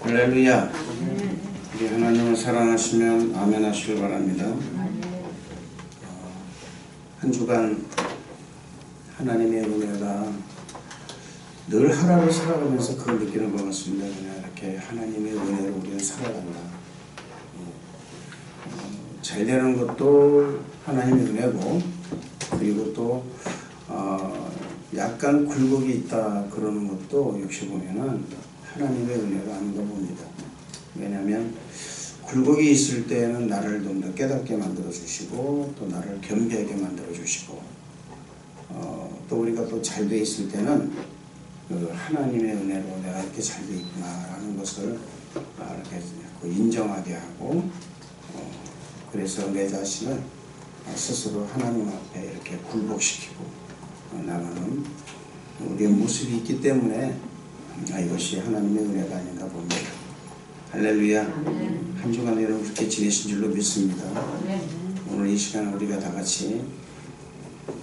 할렐루야. 우리 하나님을 사랑하시면 아멘 하시길 바랍니다. 한 주간 하나님의 은혜가 늘 하루를 살아가면서 그걸 느끼는 것 같습니다. 그냥 이렇게 하나님의 은혜로 우리는 살아간다. 잘 되는 것도 하나님의 은혜고, 그리고 또 약간 굴곡이 있다 그러는 것도 역시 보면은 하나님의 은혜가 아닌가 봅니다. 왜냐하면 굴곡이 있을 때는 나를 좀 더 깨닫게 만들어 주시고, 또 나를 겸비하게 만들어 주시고, 또 우리가 또 잘 돼 있을 때는 그 하나님의 은혜로 내가 이렇게 잘 돼 있구나라는 것을 이렇게 인정하게 하고, 그래서 내 자신을 스스로 하나님 앞에 이렇게 굴복시키고 나가는 우리의 모습이 있기 때문에 이것이 하나님의 은혜가 아닌가 봅니다. 할렐루야. 한 주간 여러분 그렇게 지내신 줄로 믿습니다. 오늘 이 시간 우리가 다 같이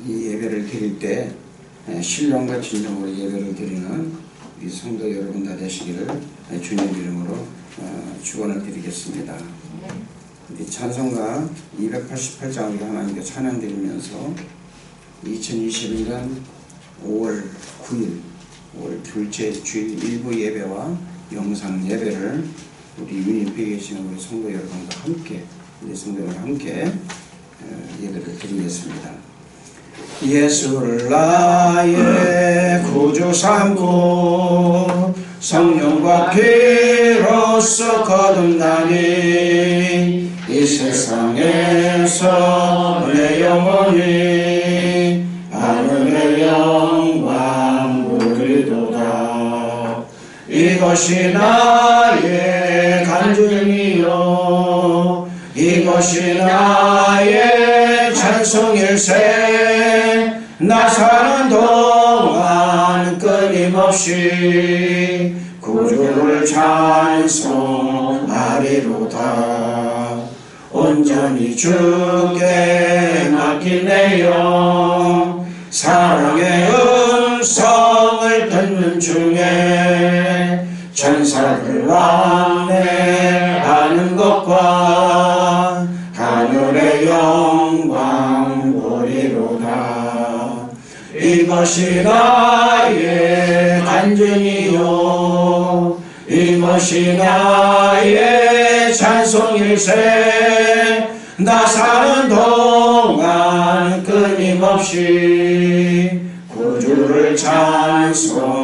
이 예배를 드릴 때 신령과 진정으로 예배를 드리는 우리 성도 여러분 다 되시기를 주님 이름으로 축원을 드리겠습니다. 우리 찬송가 288장 우리가 하나님께 찬양 드리면서 2021년 5월 9일 5월 둘째 주일 일부 예배와 영상 예배를 우리 유니피에 계시는 우리 성도 여러분과 함께, 우리 성도 여러분과 함께 예배를 드리겠습니다. 예수를 나의 구주 삼고 성령과 피로써 거듭나니 이 세상에서 내 영혼이 하늘의 영광 누리도다. 이것이 나의 간증이요 이것이 나의 찬송일세. 나 사는 동안 끊임없이 구주를 찬송하리로다. 온전히 주께 맡긴 내 영 사랑의 음성을 듣는 중에 천사들 왕래하는 것과 하늘의 영광 보리로다. 이것이 나의 간증이요 이것이 나의 찬송일세. 나 사는 동안 끊임없이 구주를 찬송하리로다.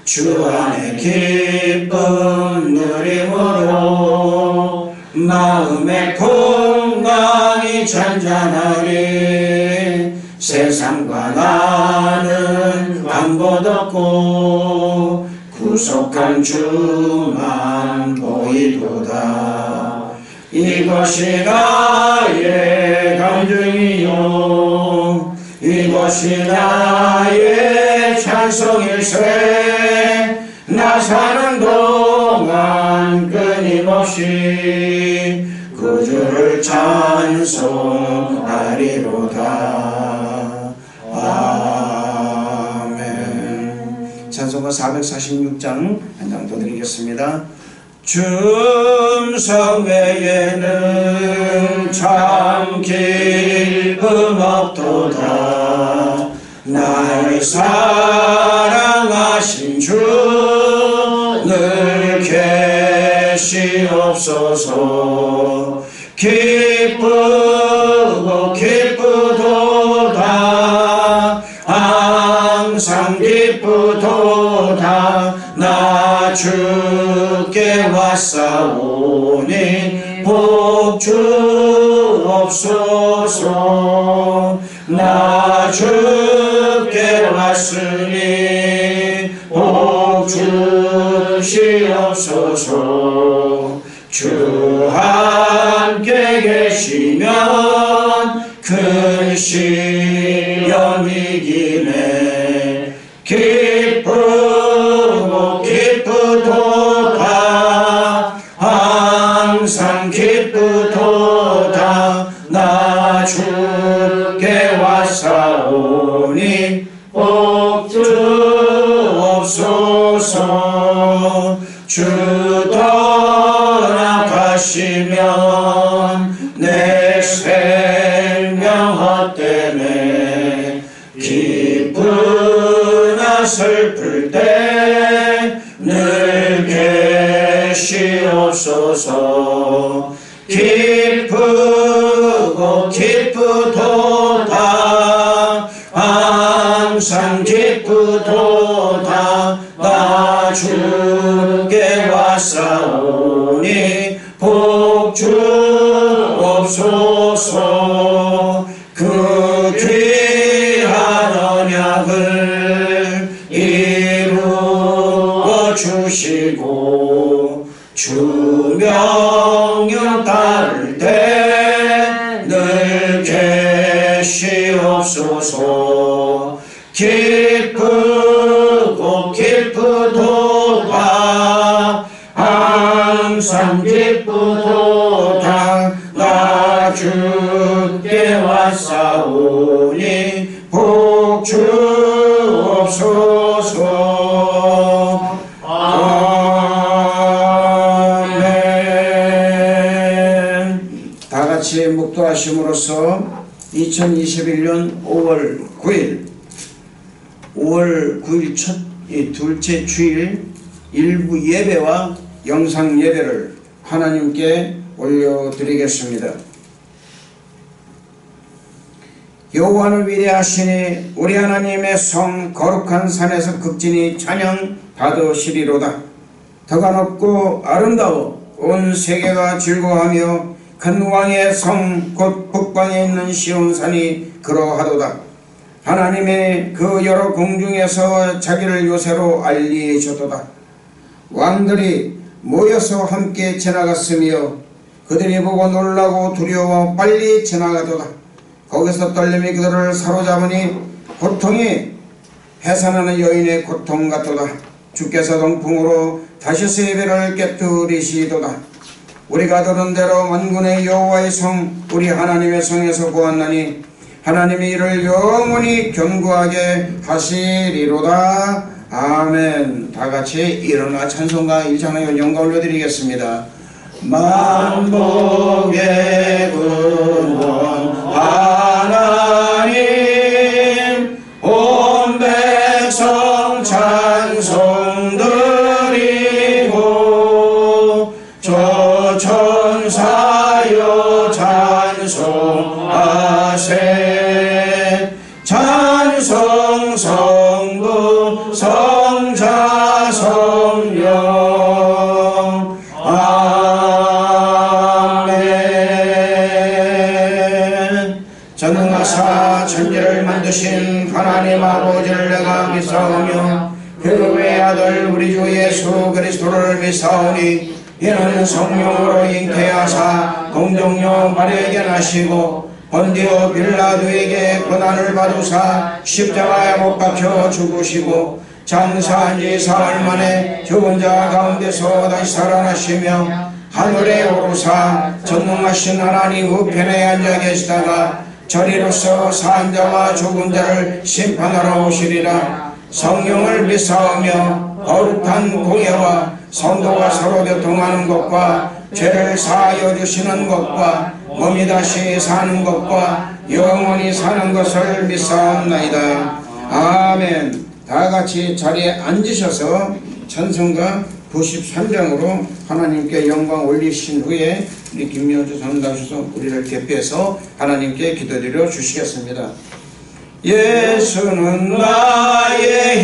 주 안에 기쁨 누림으로 마음의 건강이 잔잔하리. 세상과 나는 방법 없고 구속한 주만 보이도다. 이것이 나의 간증이요 이것이 나의 찬송일세. 나 사는 동안 끊임없이 구주를 찬송하리로다. 아멘. 찬송가 446장 한 장 더 드리겠습니다. 줌성 외에는 참 기쁨 없도다. 날 사랑하신 주 늘 계시옵소서. 기쁘고 기쁘도다. 항상 기쁘도다. 나 주께 왔사오니 복 주옵소서. 나 주께 왔으니 복 주시옵소서. 주 함께 계시면 큰 시련이 이기네. 기쁘고 기쁘도다. 항상 기쁘도다. 나 주께 왔사오니 복 주옵소서. 주 떠나가시면 내 생명 헛되네. 기쁘나 슬플 때 늘 계시옵소서. 기쁘고 기쁘도다 항상 기쁘도다. 나 주께 왔사오니 복 주옵소서. 그 귀한 언약을 이루어 주시고 주 명령 따를 때 늘 계시옵소서. 기쁘고 기쁘도다 항상 기쁘도다. 나 주께 왔사오니 복 주옵소서. 아멘. 다 같이 묵도하심으로써 2021년 5월 9일 둘째 주일 일부 예배와 영상 예배를 하나님께 올려드리겠습니다. 여호와는 위대하시니 우리 하나님의 성 거룩한 산에서 극진히 찬양 받으시리로다. 더가 높고 아름다워 온 세계가 즐거워하며 큰 왕의 성 곧 북방에 있는 시온산이 그러하도다. 하나님의 그 여러 궁중에서 자기를 요새로 알리셨도다. 왕들이 모여서 함께 지나갔으며 그들이 보고 놀라고 두려워 빨리 지나가도다. 거기서 떨림이 그들을 사로잡으니 고통이 해산하는 여인의 고통 같도다. 주께서 동풍으로 다시스 예배를 깨뜨리시도다. 우리가 들은 대로 만군의 여호와의 성 우리 하나님의 성에서 보았나니 하나님이 이를 영원히 견고하게 하시리로다. 아멘. 다같이 일어나 찬송가 1장의 영광 올려드리겠습니다. 만복의 근원 하나님 온 백성 찬송 드리고 저 천사여 찬송하세. 찬송 성부 성자 성령 아멘. 전능하사 천지를 만드신 하나님 아버지를 내가 믿사오며 그의 아들 우리 주 예수 그리스도를 믿사오니 이는 성령으로 잉태하사 공동령 발견하시고 본디오 빌라도에게 고난을 받으사 십자가에 못 박혀 죽으시고 장사한 지 사흘 만에 죽은 자 가운데서 다시 살아나시며 하늘에 오르사 전능하신 하나님 우편에 앉아 계시다가 저리로서 산 자와 죽은 자를 심판하러 오시리라. 성령을 믿사오며 거룩한 공예와 성도가 서로 교통하는 것과 죄를 사하여 주시는 것과 몸이 다시 사는 것과 영원히 사는 것을 믿사옵나이다. 아멘. 다같이 자리에 앉으셔서 찬송가 93장으로 하나님께 영광 올리신 후에 우리 김명주 전도사님께서 우리를 대표해서 하나님께 기도드려 주시겠습니다. 예수는 나의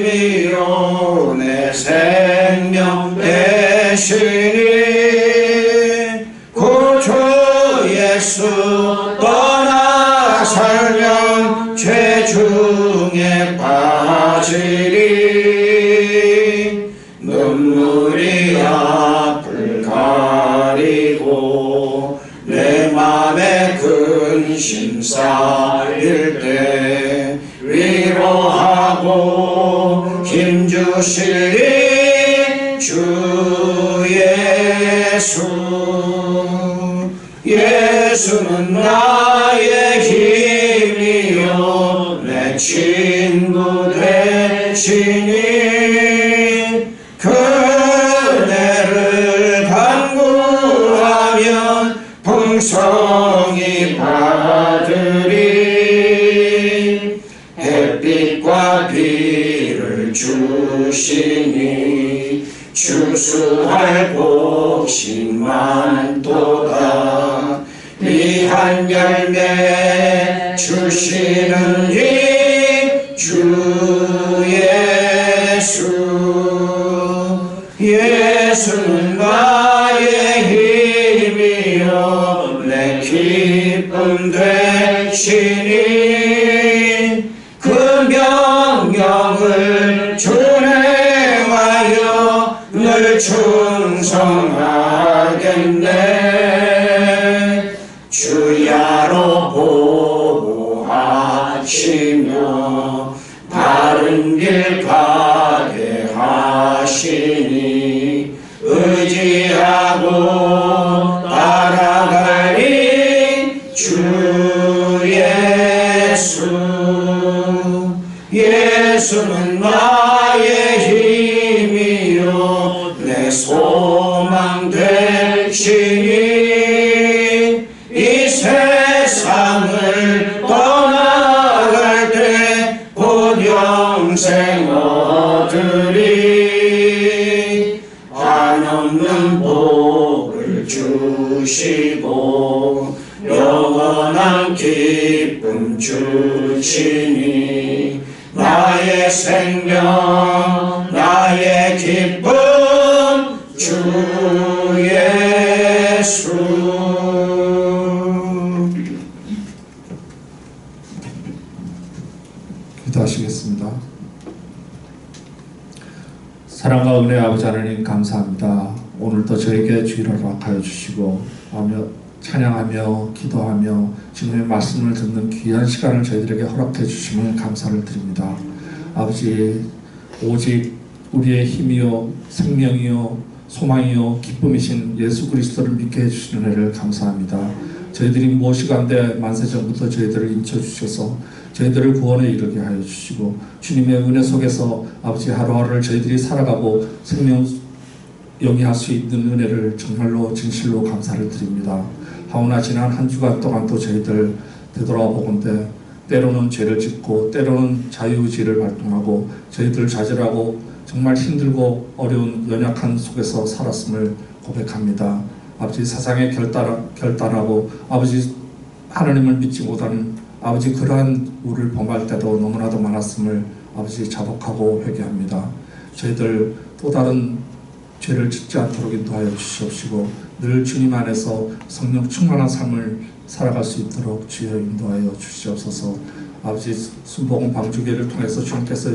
힘이요 내 생명 되시니 구주 예수 떠나 살면 죄 중에 빠지리. 눈물이 앞을 가리고 내 맘에 근심 쌓일 때 위로하고 힘주시리 주 예수. 예수는 나의 힘이요 내 친구 되시니 그 주시니 추수할 곡식 많도다. 귀한 열매 주시는 이 주 예수. 예수는 나의 힘이요 내 기쁨 되시니 그 명령을 준행하여 늘 충성하겠네. 주야로 보호하시며 바른 길 가게 하시니 의지하고 따라가리 주 예수. 예수는 나의 힘이요 내 소망 되시니 이 세상을 떠나갈 때 곧 영생 얻으리. 한없는 복을 주시고 영원한 기쁨 주시니 나의 생명 나의 기쁨 주 예수. 기도하시겠습니다. 사랑과 은혜 아버지 하나님 감사합니다. 오늘도 저에게 주의를 허락하여 주시고 찬양하며 기도하며 지금의 말씀을 듣는 귀한 시간을 저희들에게 허락해 주시면 감사를 드립니다. 아버지, 오직 우리의 힘이요 생명이요 소망이요 기쁨이신 예수 그리스도를 믿게 해주시는 은혜를 감사합니다. 저희들이 무엇이간데 만세전부터 저희들을 인쳐주셔서 저희들을 구원에 이르게 하여 주시고 주님의 은혜 속에서 아버지 하루하루를 저희들이 살아가고 생명 영위할 수 있는 은혜를 정말로 진실로 감사를 드립니다. 하오나 지난 한 주간 동안 또 저희들 되돌아보건대 때로는 죄를 짓고 때로는 자유의지를 발동하고 저희들 좌절하고 정말 힘들고 어려운 연약한 속에서 살았음을 고백합니다. 아버지 세상에 결단하고 아버지 하나님을 믿지 못하는 아버지 그러한 우리를 범할 때도 너무나도 많았음을 아버지 자복하고 회개합니다. 저희들 또 다른 죄를 짓지 않도록 인도하여 주시옵시고 늘 주님 안에서 성령 충만한 삶을 살아갈 수 있도록 주여 인도하여 주시옵소서. 아버지 순복음 방주교회를 통해서 주님께서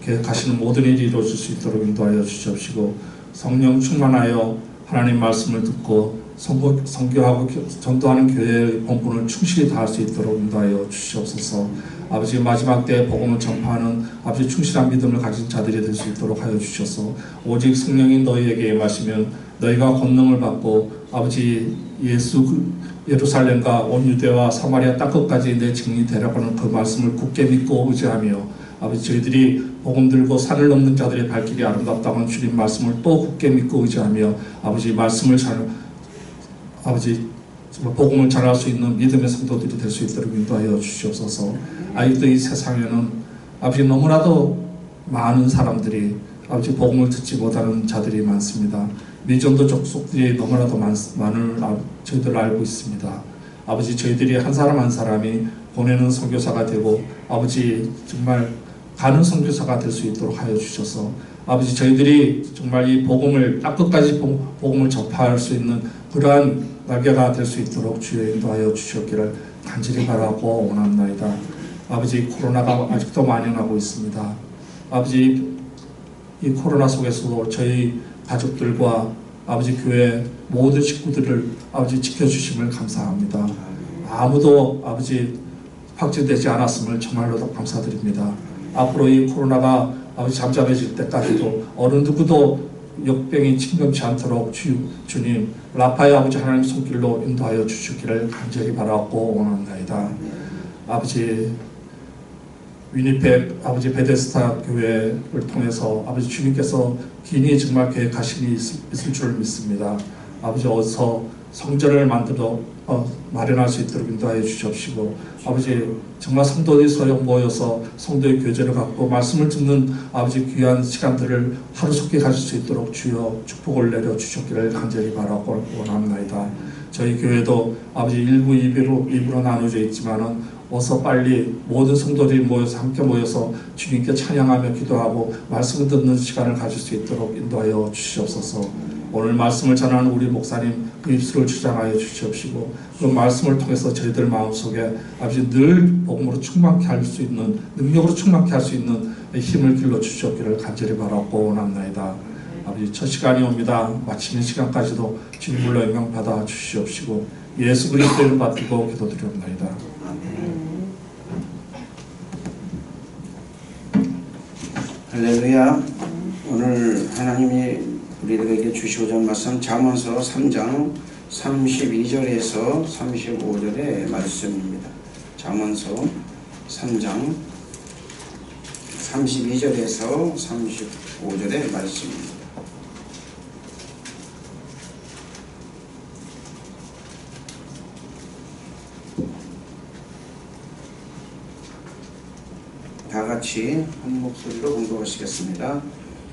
계획하시는 모든 일이 이루어질 수 있도록 인도하여 주시옵시고 성령 충만하여 하나님 말씀을 듣고 선교하고 전도하는 교회의 본분을 충실히 다할 수 있도록 인도하여 주시옵소서. 아버지 마지막 때에 복음을 전파하는 아버지 충실한 믿음을 가진 자들이 될 수 있도록 하여 주셔서 오직 성령이 너희에게 임하시면 너희가 권능을 받고 아버지 예루살렘과 온 유대와 사마리아 땅끝까지 내 증인이 되라고 하는 그 말씀을 굳게 믿고 의지하며 아버지 저희들이 복음 들고 산을 넘는 자들의 발길이 아름답다는 주님 말씀을 또 굳게 믿고 의지하며 아버지 말씀을 아버지 복음을 전할 수 있는 믿음의 성도들이 될 수 있도록 인도하여 주시옵소서. 아직도 이 세상에는 아버지 너무나도 많은 사람들이 아버지 복음을 듣지 못하는 자들이 많습니다. 미전도 족속들이 너무나도 많은 저희들 알고 있습니다. 아버지 저희들이 한 사람 한 사람이 보내는 선교사가 되고 아버지 정말 가는 선교사가 될 수 있도록 하여 주셔서 아버지 저희들이 정말 이 복음을 땅끝까지 복음을 접할 수 있는 그러한 날개가 될 수 있도록 주여 인도하여 주시옵기를 간절히 바라고 원합나이다. 아버지 코로나가 아직도 만연하고 있습니다. 아버지 이 코로나 속에서도 저희 가족들과 아버지 교회 모든 식구들을 아버지 지켜주심을 감사합니다. 아무도 아버지 확진되지 않았음을 정말로 감사드립니다. 앞으로 이 코로나가 아버지 잠잠해질 때까지도 어느 누구도 역병이 침범치 않도록 주님 라파의 아버지 하나님 손길로 인도하여 주시기를 간절히 바라고 원합니다. 아버지 위니펙 아버지 베데스다 교회를 통해서 아버지 주님께서 기니 정말 계획하신 일이 있을 줄을 믿습니다. 아버지 어서 성전을 만들어 마련할 수 있도록 인도하여 주시옵시고, 아버지 정말 성도들이 소형 모여서 성도의 교제를 갖고 말씀을 듣는 아버지 귀한 시간들을 하루속히 가질 수 있도록 주여 축복을 내려 주셨기를 간절히 바라고 원합니다. 저희 교회도 아버지 일부 2부로 나눠져 있지만은 어서 빨리 모든 성도들이 모여서 함께 모여서 주님께 찬양하며 기도하고 말씀을 듣는 시간을 가질 수 있도록 인도하여 주시옵소서. 오늘 말씀을 전하는 우리 목사님 그 입술을 주장하여 주시옵시고, 그 말씀을 통해서 저희들 마음속에 아버지 늘 복음으로 충만케 할 수 있는, 능력으로 충만케 할 수 있는 힘을 길러 주시옵기를 간절히 바라고 원합니다. 아버지 첫 시간이 옵니다. 마치는 시간까지도 주님 불러 영광 받아 주시옵시고 예수 그리스도 이름 받들고 기도드리옵나이다. 할렐루야. 오늘 하나님이 우리들에게 주시고자 하는 말씀 잠언서 3장 32절에서 35절의 말씀입니다. 잠언서 3장 32절에서 35절의 말씀입니다. 다 같이 한 목소리로 공독하시겠습니다.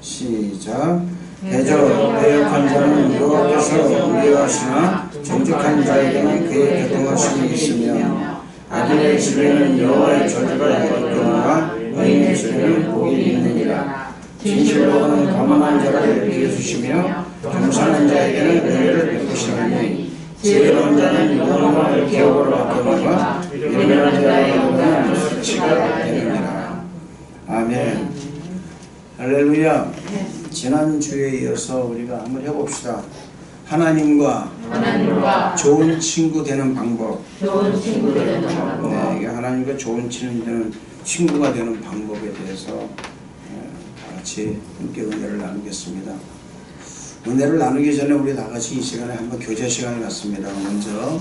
시작. 대저 배역한 자는 여호와께서 미워하시나 정직한 자에게는 그의 교통하심이 있으며 악인의 집에는 여호와의 저주가 있거니와 의인의 집에는 복이 있느니라. 진실로는 가만한 자를 비워주시며 겸손한 자에게는 은혜를 베푸시나니 지혜로운 자는 영광을 기업으로 바꾸니와 유명한 자에게는 수치가 되느니라. 아멘. 할렐루야. 지난주에 이어서 우리가 한번 해봅시다. 하나님과 좋은 친구 되는 방법. 네, 이게 하나님과 좋은 친구가 되는 방법에 대해서 다 같이 함께 은혜를 나누겠습니다. 은혜를 나누기 전에 우리 다 같이 이 시간에 한번 교제 시간을 갖습니다. 먼저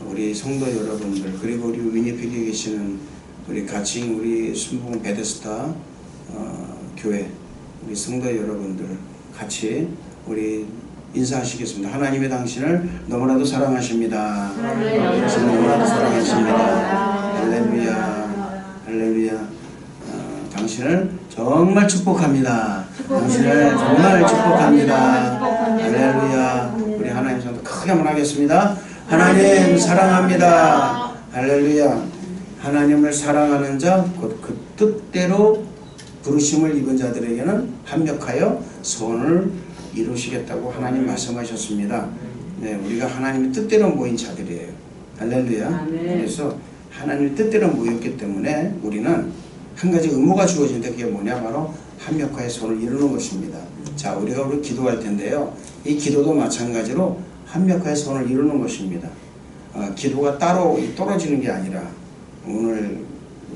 우리 성도 여러분들, 그리고 우리 위니펙에 계시는 우리 가칭 우리 순복음 베데스다 교회 우리 성도 여러분들 같이 우리 인사하시겠습니다. 하나님의 당신을 너무나도 사랑하십니다. 너무나도 사랑하십니다. 할렐루야. 할렐루야. 당신을 정말 축복합니다. 당신을 정말 축복합니다. 할렐루야. 우리 하나님 성도 크게 한번 하겠습니다. 하나님 사랑합니다. 할렐루야. 하나님을 사랑하는 자, 곧 그 뜻대로 부르심을 입은 자들에게는 합력하여 소원을 이루시겠다고 하나님 말씀하셨습니다. 네, 우리가 하나님의 뜻대로 모인 자들이에요. 할렐루야. 그래서 하나님의 뜻대로 모였기 때문에 우리는 한 가지 의무가 주어진데 그게 뭐냐, 바로 합력하여 소원을 이루는 것입니다. 자, 우리가 기도할 텐데요, 이 기도도 마찬가지로 합력하여 소원을 이루는 것입니다. 기도가 따로 떨어지는 게 아니라 오늘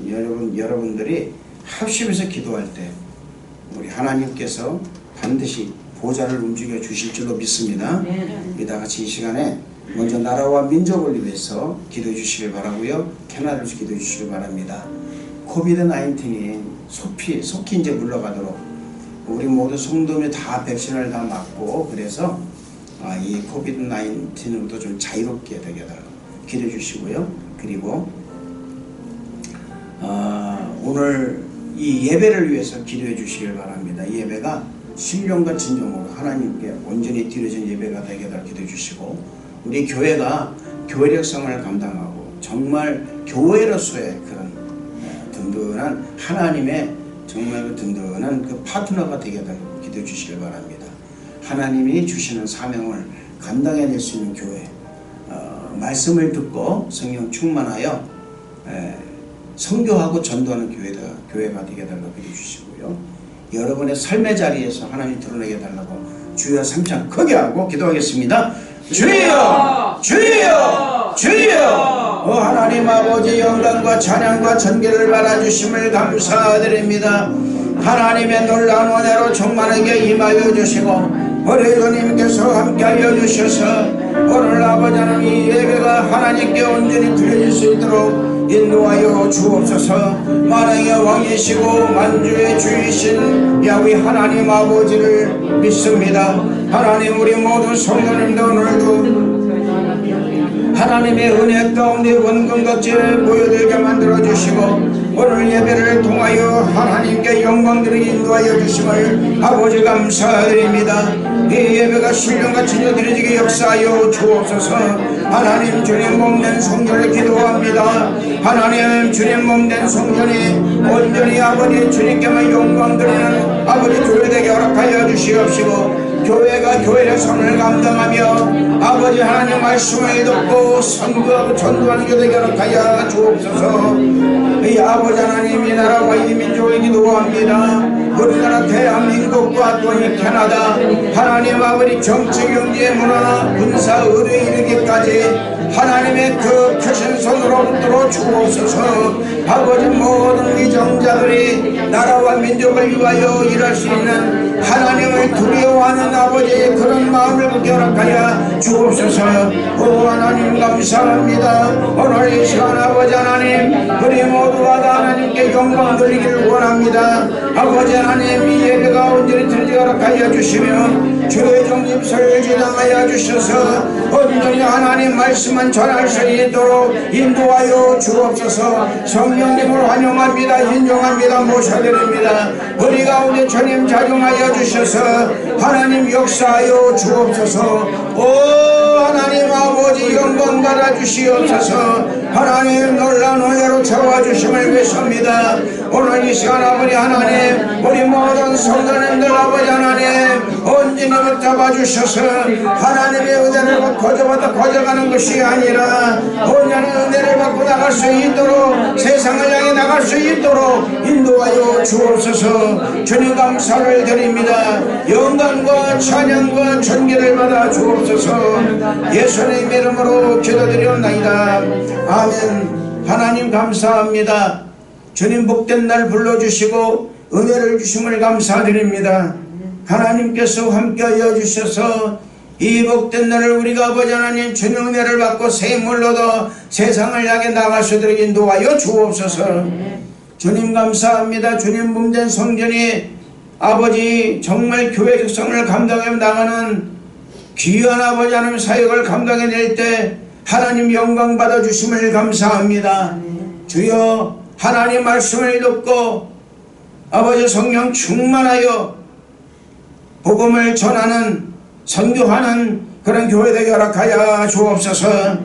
여러분들이 합심해서 기도할 때 우리 하나님께서 반드시 보좌를 움직여 주실 줄로 믿습니다. 우리 다 같이 이 시간에 먼저 나라와 민족을 위해서 기도해 주시길 바라고요. 캐나다를 기도해 주시길 바랍니다. 코비드-19이 속히 이제 물러가도록 우리 모두 성도들이 다 백신을 다 맞고, 그래서 이 코비드-19으로도 좀 자유롭게 되게 달라고 기도해 주시고요. 그리고 오늘 이 예배를 위해서 기도해 주시길 바랍니다. 이 예배가 신령과 진정으로 하나님께 온전히 드려진 예배가 되게 달라고 기도해 주시고, 우리 교회가 교회력성을 감당하고 정말 교회로서의 그런 든든한 하나님의 정말 든든한 그 파트너가 되게 달라고 기도해 주시길 바랍니다. 하나님이 주시는 사명을 감당해낼 수 있는 교회, 말씀을 듣고 성령 충만하여 선교하고 전도하는 교회가 되게 달라고 기도해 주시고요. 여러분의 삶의 자리에서 하나님 드러내게 달라고 주여 3장 크게 하고 기도하겠습니다. 주여! 주여! 주여! 하나님 아버지, 영광과 찬양과 전기를 받아주심을 감사드립니다. 하나님의 놀라운 은혜로 충만하게 임하여 주시고 우리 주님께서 함께하여 주셔서 오늘 아버지 하나님 이 예배가 하나님께 온전히 드려질 수 있도록 인도하여 주옵소서. 만왕의 왕이시고 만주의 주이신 야훼 하나님 아버지를 믿습니다. 하나님 우리 모든 성도님도 오늘도 하나님의 은혜 가운데 원금같이 모여들게 만들어주시고 오늘 예배를 통하여 하나님께 영광드리게 인도하여 주심을 아버지 감사드립니다. 이 예배가 신령과 진여드리지게 역사하여 주옵소서. 하나님 주님 몸된 성전을 기도합니다. 하나님 주님 몸된 성전이 온전히 아버지 주님께만 영광드리는 아버지 교회 되게 허락하여 주시옵시고 교회가 교회의 선을 감당하며 아버지 하나님 말씀을 듣고 선교하고 전도하는 교회에 허락하여 주옵소서. 이 아버지 하나님 이 나라와 이 민족을 기도합니다. 우리나라 대한민국과 또 이 캐나다 하나님 아버지 정치 경제 문화 군사 의료에 이르기까지 하나님의 그 크신 손으로 붙들어 주옵소서. 아버지 모든 위정자들이 나라와 민족을 위하여 일할 수 있는 하나님을 두려워하는 아버지의 그런 마음을 허락하여 주옵소서. 오 하나님 감사합니다. 오늘 이 시간 아버지 하나님 우리 모두가 다 하나님께 영광 돌리기를 원합니다. 아버지 하나님 이 예배가 온전히 들리게 허락하여 주시며 주의 종립설 주장하여 주셔서 온전히 하나님 말씀만 전할 수 있도록 인도하여 주옵소서. 성령님을 환영합니다. 인정합니다. 모셔드립니다. 우리 가운데 주님 작용하여 주셔서 하나님 역사하여 주옵소서. 오 하나님 아버지 영광 받아 주시옵소서. 하나님 놀라운 은혜로 채워주심을 믿습니다. 오늘 이 시간 아버지 하나님 우리 모든 성도님들 아버지 하나님 온전히 붙잡아 주셔서 하나님의 은혜를 받고 거저가는 것이 아니라 온전히 은혜를 받고 나갈 수 있도록 세상을 향해 나갈 수 있도록 인도하여 주옵소서. 주님 감사를 드립니다. 영광과 찬양과 존귀를 받아 주옵소서. 예수님 이름으로 기도드리옵나이다. 아멘. 하나님 감사합니다. 주님 복된 날 불러주시고 은혜를 주심을 감사드립니다. 하나님께서 함께하여 주셔서 이 복된 날을 우리가 아버지 하나님 주님 은혜를 받고 새 힘을 얻어 세상을 향해 나갈 수 있도록 인도하여 주옵소서. 주님 감사합니다. 주님 몸된 성전이 아버지 정말 교회 적성을 감당해 나가는 귀한 아버지 하나님 사역을 감당해낼 때 하나님 영광 받아 주심을 감사합니다. 주여 하나님 말씀을 듣고 아버지 성령 충만하여 복음을 전하는 선교하는 그런 교회 되게 허락하여 주옵소서.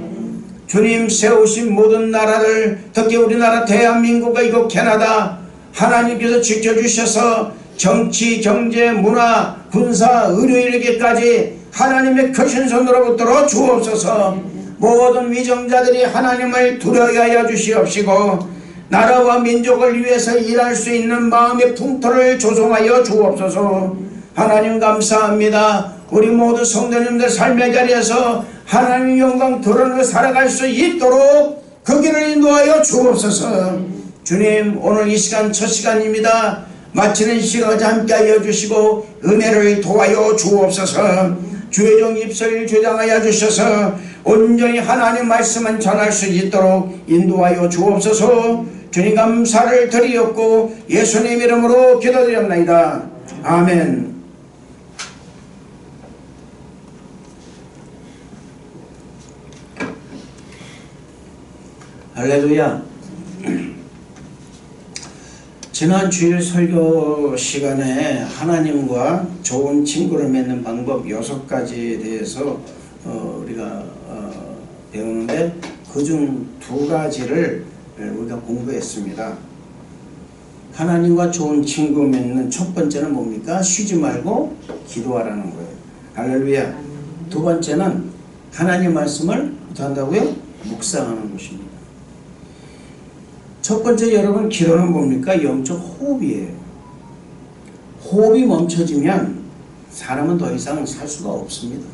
주님 세우신 모든 나라를 특히 우리나라 대한민국과 이곳 캐나다 하나님께서 지켜주셔서 정치 경제 문화 군사 의료 이르기까지 하나님의 크신 손으로 붙들어 주옵소서. 모든 위정자들이 하나님을 두려워하여 주시옵시고 나라와 민족을 위해서 일할 수 있는 마음의 풍토를 조성하여 주옵소서. 하나님 감사합니다. 우리 모두 성도님들 삶의 자리에서 하나님 영광 드러내고 살아갈 수 있도록 그 길을 인도하여 주옵소서. 주님 오늘 이 시간 첫 시간입니다. 마치는 시간까지 함께하여 주시고 은혜를 도와여 주옵소서. 주의 종 입술 주장하여 주셔서 온전히 하나님 말씀만 전할 수 있도록 인도하여 주옵소서. 주님 감사를 드리옵고 예수님 이름으로 기도드립니다. 아멘. 할렐루야. 지난 주일 설교 시간에 하나님과 좋은 친구를 맺는 방법 6가지에 대해서 우리가 배우는데 그중 2가지를 우리가 공부했습니다. 하나님과 좋은 친구 맺는 첫 번째는 뭡니까? 쉬지 말고 기도하라는 거예요. 할렐루야. 2번째는 하나님 말씀을 어떻게 한다고요? 묵상하는 것입니다. 첫 번째 여러분 기도는 뭡니까? 영적 호흡이에요. 호흡이 멈춰지면 사람은 더 이상 살 수가 없습니다.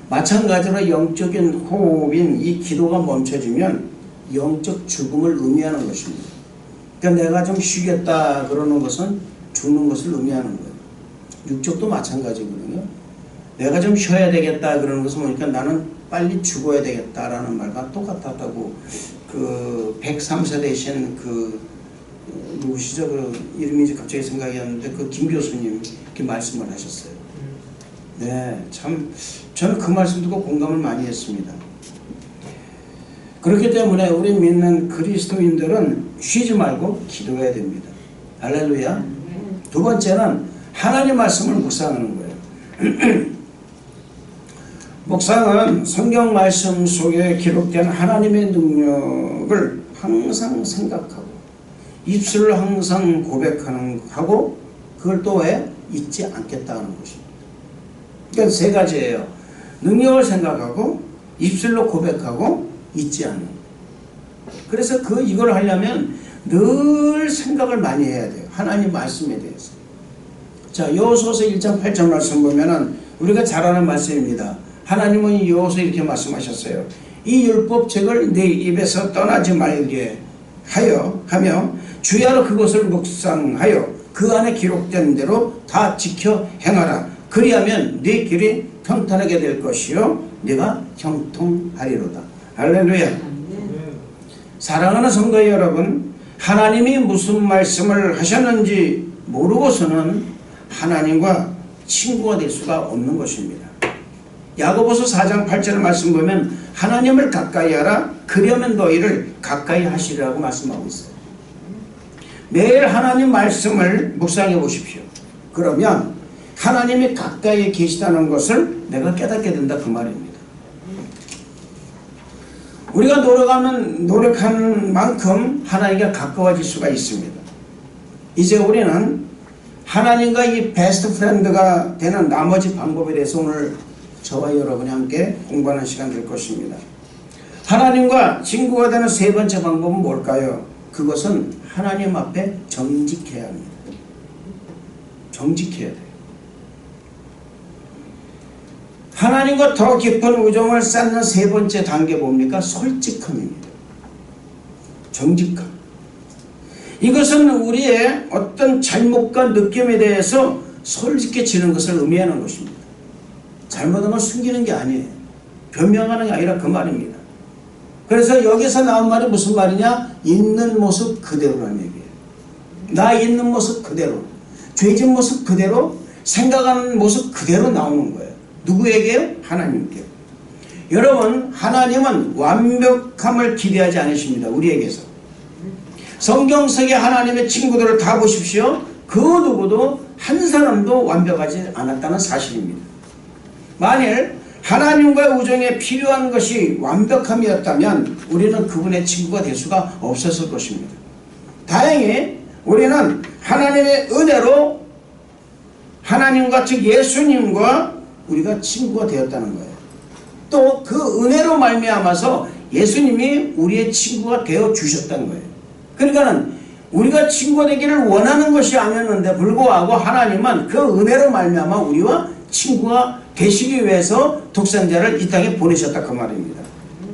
마찬가지로 영적인 호흡인 이 기도가 멈춰지면 영적 죽음을 의미하는 것입니다. 그러니까 내가 좀 쉬겠다 그러는 것은 죽는 것을 의미하는 거예요. 육적도 마찬가지거든요. 내가 좀 쉬어야 되겠다 그러는 것은 뭐니까 나는 빨리 죽어야 되겠다라는 말과 똑같다고 그 103세 되신 그 누구시죠? 그 이름이 갑자기 생각이 안 나는데 그 김 교수님 이렇게 말씀을 하셨어요. 네, 참 저는 그 말씀 듣고 공감을 많이 했습니다. 그렇기 때문에 우리 믿는 그리스도인들은 쉬지 말고 기도해야 됩니다. 할렐루야. 두 번째는 하나님 말씀을 묵상하는 거예요. 묵상은 성경 말씀 속에 기록된 하나님의 능력을 항상 생각하고 입술을 항상 고백하고 그걸 또 왜 잊지 않겠다는 것입니다. 그러니까 세 가지예요. 능력을 생각하고 입술로 고백하고 잊지 않는. 그래서 이걸 하려면 늘 생각을 많이 해야 돼요. 하나님 말씀에 대해서. 자, 여호수아서 1장 8절 말씀 보면은 우리가 잘 아는 말씀입니다. 하나님은 여호수아에 이렇게 말씀하셨어요. 이 율법책을 네 입에서 떠나지 말게 하며 주야로 그것을 묵상하여 그 안에 기록된 대로 다 지켜 행하라. 그리하면 네 길이 평탄하게 될 것이요 네가 형통하리로다. 할렐루야. 사랑하는 성도 여러분, 하나님이 무슨 말씀을 하셨는지 모르고서는 하나님과 친구가 될 수가 없는 것입니다. 야고보서 4장 8절 말씀 보면 하나님을 가까이 하라 그러면 너희를 가까이 하시리라고 말씀하고 있어요. 매일 하나님 말씀을 묵상해 보십시오. 그러면 하나님이 가까이 계시다는 것을 내가 깨닫게 된다 그 말입니다. 우리가 노력하는 만큼 하나님과 가까워질 수가 있습니다. 이제 우리는 하나님과 이 베스트 프렌드가 되는 나머지 방법에 대해서 오늘 저와 여러분이 함께 공부하는 시간 될 것입니다. 하나님과 친구가 되는 세 번째 방법은 뭘까요? 그것은 하나님 앞에 정직해야 합니다. 정직해야 돼요. 하나님과 더 깊은 우정을 쌓는 세 번째 단계 뭡니까? 솔직함입니다. 정직함. 이것은 우리의 어떤 잘못과 느낌에 대해서 솔직해지는 것을 의미하는 것입니다. 잘못한 걸 숨기는 게 아니에요. 변명하는 게 아니라 그 말입니다. 그래서 여기서 나온 말이 무슨 말이냐? 있는 모습 그대로라는 얘기예요. 나 있는 모습 그대로, 죄진 모습 그대로, 생각하는 모습 그대로 나오는 거예요. 누구에게요? 하나님께요. 여러분, 하나님은 완벽함을 기대하지 않으십니다. 우리에게서. 성경 속의 하나님의 친구들을 다 보십시오. 그 누구도 한 사람도 완벽하지 않았다는 사실입니다. 만일 하나님과의 우정에 필요한 것이 완벽함이었다면 우리는 그분의 친구가 될 수가 없었을 것입니다. 다행히 우리는 하나님의 은혜로 하나님과 즉 예수님과 우리가 친구가 되었다는 거예요. 또 그 은혜로 말미암아서 예수님이 우리의 친구가 되어 주셨다는 거예요. 그러니까는 우리가 친구가 되기를 원하는 것이 아니었는데 불구하고 하나님은 그 은혜로 말미암아 우리와 친구가 되시기 위해서 독생자를 이 땅에 보내셨다 그 말입니다.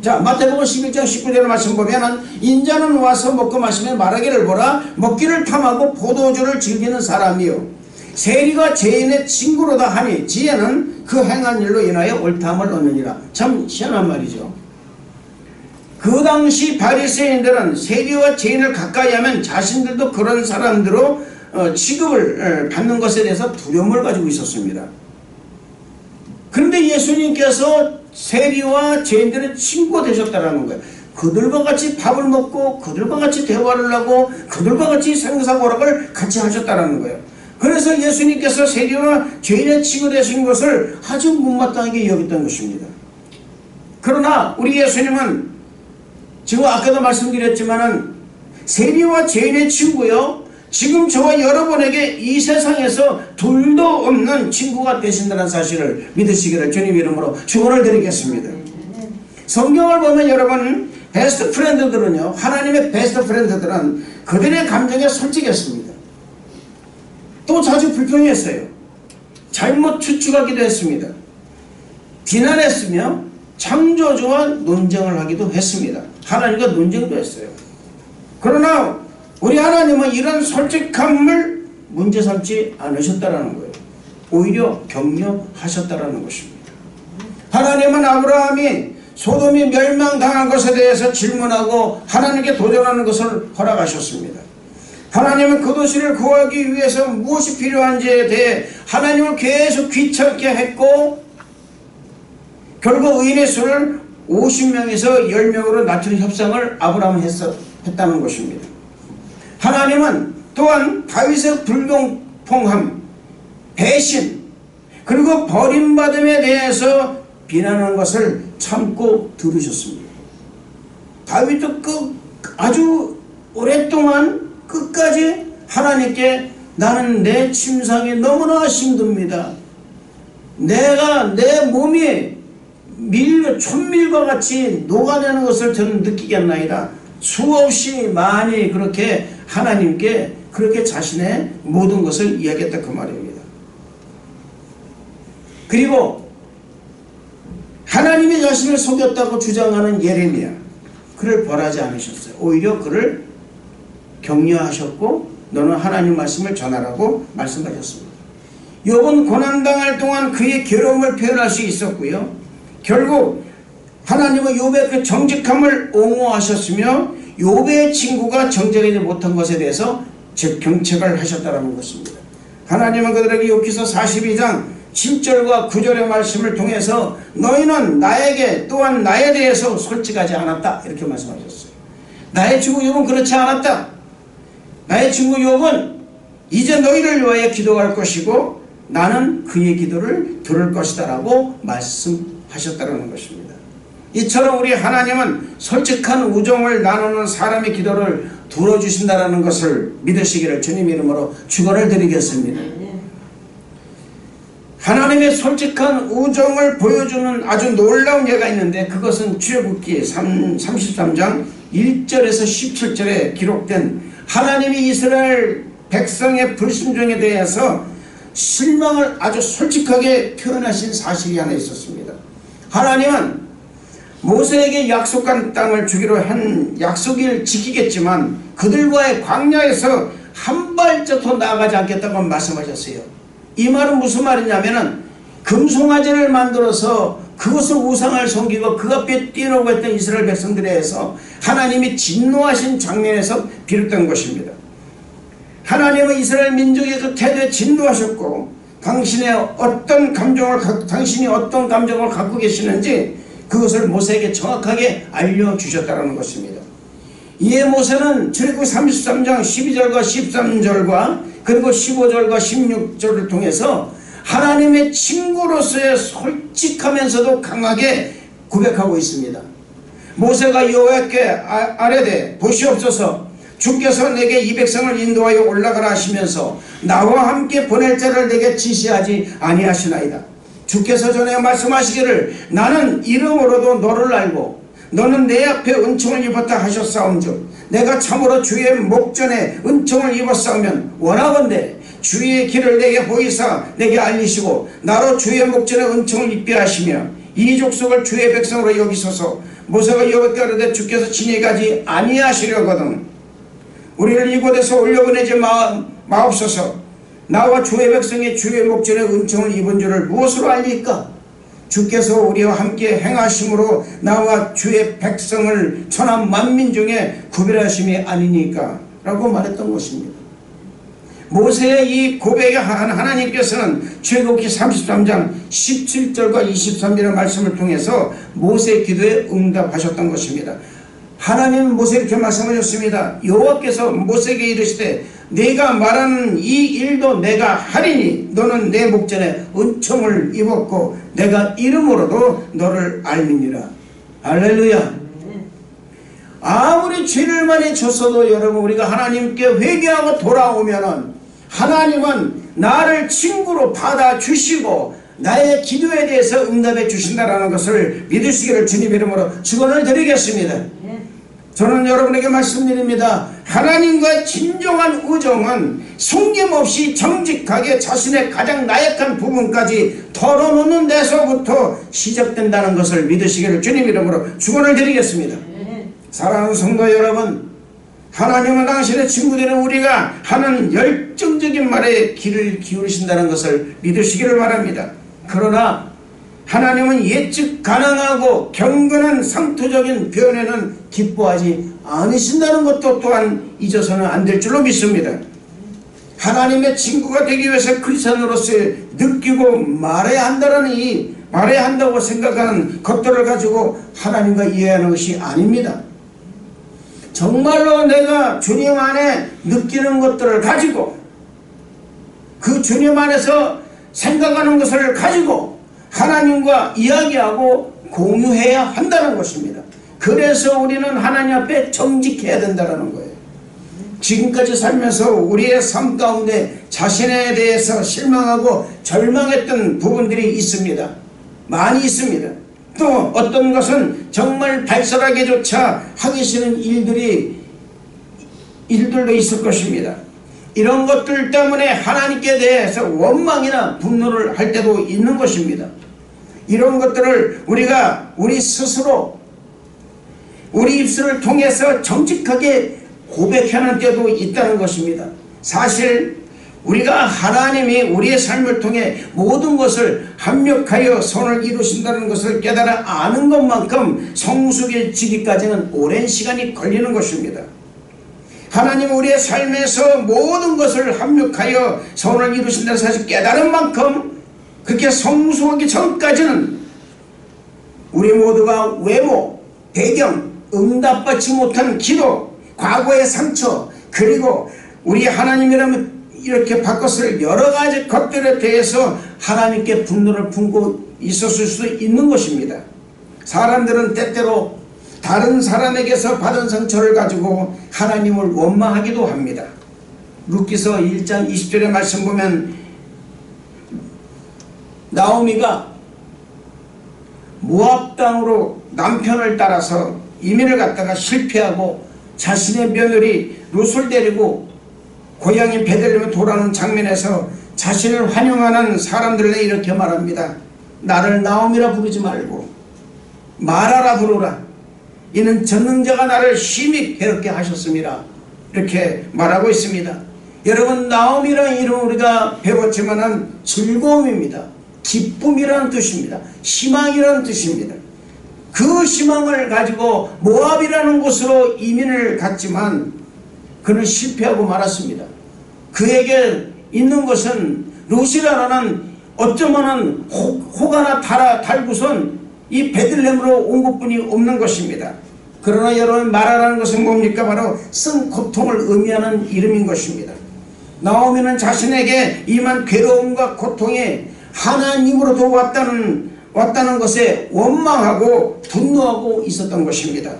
자, 마태복음 11장 19절 말씀 보면은 인자는 와서 먹고 마시며 말하기를 보라 먹기를 탐하고 포도주를 즐기는 사람이요 세리가 죄인의 친구로다 하니 지혜는 그 행한 일로 인하여 옳다함을 얻느니라. 참 희한한 말이죠. 그 당시 바리새인들은 세리와 죄인을 가까이 하면 자신들도 그런 사람들로 취급을 받는 것에 대해서 두려움을 가지고 있었습니다. 그런데 예수님께서 세리와 죄인들의 친구가 되셨다는 거예요. 그들과 같이 밥을 먹고 그들과 같이 대화를 하고 그들과 같이 생사고락을 같이 하셨다는 거예요. 그래서 예수님께서 세리와 죄인의 친구 되신 것을 아주 못마땅하게 여겼던 것입니다. 그러나 우리 예수님은 지금 아까도 말씀드렸지만은 세리와 죄인의 친구요 지금 저와 여러분에게 이 세상에서 둘도 없는 친구가 되신다는 사실을 믿으시기를 주님 이름으로 축원을 드리겠습니다. 성경을 보면 여러분 베스트 프렌드들은요 하나님의 베스트 프렌드들은 그들의 감정에 솔직했습니다. 또 자주 불평했어요. 잘못 추측하기도 했습니다. 비난했으며 창조주와 논쟁을 하기도 했습니다. 하나님과 논쟁도 했어요. 그러나 우리 하나님은 이런 솔직함을 문제 삼지 않으셨다라는 거예요. 오히려 격려하셨다라는 것입니다. 하나님은 아브라함이 소돔이 멸망당한 것에 대해서 질문하고 하나님께 도전하는 것을 허락하셨습니다. 하나님은 그 도시를 구하기 위해서 무엇이 필요한지에 대해 하나님을 계속 귀찮게 했고 결국 의인의 수를 50명에서 10명으로 낮추는 협상을 아브라함이 했다는 것입니다. 하나님은 또한 다윗의 불공평함, 배신, 그리고 버림받음에 대해서 비난하는 것을 참고 들으셨습니다. 다윗도 아주 오랫동안 끝까지 하나님께 나는 내 침상이 너무나 힘듭니다. 내가 내 몸이 촛밀과 같이 녹아내는 것을 저는 느끼겠나이다. 수없이 많이 그렇게 하나님께 그렇게 자신의 모든 것을 이야기했다 그 말입니다. 그리고 하나님이 자신을 속였다고 주장하는 예레미야, 그를 벌하지 않으셨어요. 오히려 그를 격려하셨고 너는 하나님 말씀을 전하라고 말씀하셨습니다. 욥은 고난당할 동안 그의 괴로움을 표현할 수 있었고요. 결국 하나님은 욥의 그 정직함을 옹호하셨으며 욥의 친구가 정직하지 못한 것에 대해서 경책을 하셨다는 것입니다. 하나님은 그들에게 욥기서 42장 7절과 9절의 말씀을 통해서 너희는 나에게 또한 나에 대해서 솔직하지 않았다 이렇게 말씀하셨어요. 나의 친구 욥은 그렇지 않았다. 나의 친구 욥은 이제 너희를 위하여 기도할 것이고 나는 그의 기도를 들을 것이다 라고 말씀하셨다는 것입니다. 이처럼 우리 하나님은 솔직한 우정을 나누는 사람의 기도를 들어주신다는 것을 믿으시기를 주님 이름으로 축원을 드리겠습니다. 하나님의 솔직한 우정을 보여주는 아주 놀라운 예가 있는데 그것은 출애굽기 33장 1절에서 17절에 기록된 하나님이 이스라엘 백성의 불순종에 대해서 실망을 아주 솔직하게 표현하신 사실이 하나 있었습니다. 하나님은 모세에게 약속한 땅을 주기로 한 약속을 지키겠지만 그들과의 광야에서 한 발짝도 나아가지 않겠다고 말씀하셨어요. 이 말은 무슨 말이냐면은 금송아지를 만들어서 그것을 우상을 섬기고 그 앞에 뛰어오고 했던 이스라엘 백성들에 대해서 하나님이 진노하신 장면에서 비롯된 것입니다. 하나님은 이스라엘 민족의 그 태도에 진노하셨고 당신이 어떤 감정을 갖고 계시는지 그것을 모세에게 정확하게 알려주셨다는 것입니다. 이에 모세는 출애굽기 33장 12절과 13절과 그리고 15절과 16절을 통해서 하나님의 친구로서의 솔직하면서도 강하게 고백하고 있습니다. 모세가 여호와께 아뢰되 보시옵소서 주께서 내게 이 백성을 인도하여 올라가라 하시면서 나와 함께 보낼 자를 내게 지시하지 아니하시나이다. 주께서 전에 말씀하시기를 나는 이름으로도 너를 알고 너는 내 앞에 은총을 입었다 하셨사온즉 내가 참으로 주의 목전에 은총을 입었사오면 원하건대 주의 길을 내게 보이사 내게 알리시고 나로 주의 목전에 은총을 입게 하시며 이 족속을 주의 백성으로 여기소서. 모세가 여호와께 아뢰되 주께서 친히 가지 아니하시려거든 우리를 이곳에서 올려보내지 마옵소서. 나와 주의 백성이 주의 목전에 은총을 입은 줄을 무엇으로 알리까? 주께서 우리와 함께 행하심으로 나와 주의 백성을 천한 만민 중에 구별하심이 아니니까 라고 말했던 것입니다. 모세의 이 고백에 하나님께서는 출애굽기 33장 17절과 23절의 말씀을 통해서 모세의 기도에 응답하셨던 것입니다. 하나님은 모세에게 이렇게 말씀하셨습니다. 여호와께서 모세에게 이르시되 내가 말하는 이 일도 내가 하리니 너는 내 목전에 은총을 입었고 내가 이름으로도 너를 알리니라. 할렐루야. 아무리 죄를 많이 졌어도 여러분 우리가 하나님께 회개하고 돌아오면은 하나님은 나를 친구로 받아주시고 나의 기도에 대해서 응답해 주신다라는 것을 믿으시기를 주님 이름으로 축원을 드리겠습니다. 저는 여러분에게 말씀드립니다. 하나님과의 진정한 우정은 숨김없이 정직하게 자신의 가장 나약한 부분까지 털어놓는 데서부터 시작된다는 것을 믿으시기를 주님 이름으로 축원을 드리겠습니다. 사랑하는 성도 여러분, 하나님은 당신의 친구들은 우리가 하는 열정적인 말에 귀를 기울이신다는 것을 믿으시기를 바랍니다. 그러나 하나님은 예측 가능하고 경건한 상투적인 표현에는 기뻐하지 않으신다는 것도 또한 잊어서는 안 될 줄로 믿습니다. 하나님의 친구가 되기 위해서 크리스천으로서 느끼고 말해야 한다고 생각하는 것들을 가지고 하나님과 이해하는 것이 아닙니다. 정말로 내가 주님 안에 느끼는 것들을 가지고 그 주님 안에서 생각하는 것을 가지고 하나님과 이야기하고 공유해야 한다는 것입니다. 그래서 우리는 하나님 앞에 정직해야 된다는 거예요. 지금까지 살면서 우리의 삶 가운데 자신에 대해서 실망하고 절망했던 부분들이 있습니다. 많이 있습니다. 또 어떤 것은 정말 발설하기조차 하기 싫은 일들도 있을 것입니다. 이런 것들 때문에 하나님께 대해서 원망이나 분노를 할 때도 있는 것입니다. 이런 것들을 우리가 우리 스스로 우리 입술을 통해서 정직하게 고백하는 때도 있다는 것입니다. 사실 우리가 하나님이 우리의 삶을 통해 모든 것을 합력하여 선을 이루신다는 것을 깨달아 아는 것만큼 성숙해지기까지는 오랜 시간이 걸리는 것입니다. 하나님 우리의 삶에서 모든 것을 합력하여 선을 이루신다는 사실 깨달은 만큼 그렇게 성숙하기 전까지는 우리 모두가 외모, 배경, 응답받지 못한 기도, 과거의 상처, 그리고 우리 하나님이라면 이렇게 바꿨을 여러 가지 것들에 대해서 하나님께 분노를 품고 있었을 수도 있는 것입니다. 사람들은 때때로 다른 사람에게서 받은 상처를 가지고 하나님을 원망하기도 합니다. 룻기서 1장 20절의 말씀 보면 나오미가 모압 땅으로 남편을 따라서 이민을 갔다가 실패하고 자신의 며느리 룻을 데리고 고향인 베들레헴에 돌아오는 장면에서 자신을 환영하는 사람들에게 이렇게 말합니다. 나를 나오미라 부르지 말고 마라라 부르라. 이는 전능자가 나를 심히 괴롭게 하셨습니다. 이렇게 말하고 있습니다. 여러분, 나오미라는 이름 우리가 배웠지만은 즐거움입니다. 기쁨이라는 뜻입니다. 희망이라는 뜻입니다. 그 희망을 가지고 모압이라는 곳으로 이민을 갔지만 그는 실패하고 말았습니다. 그에게 있는 것은 룻이라는 어쩌면은 혹 하나 달고선 이 베들레헴으로 온 것뿐이 없는 것입니다. 그러나 여러분, 마라라는 것은 뭡니까? 바로 쓴 고통을 의미하는 이름인 것입니다. 나오미는 자신에게 임한 괴로움과 고통이 하나님으로도 왔다는 것에 원망하고 분노하고 있었던 것입니다.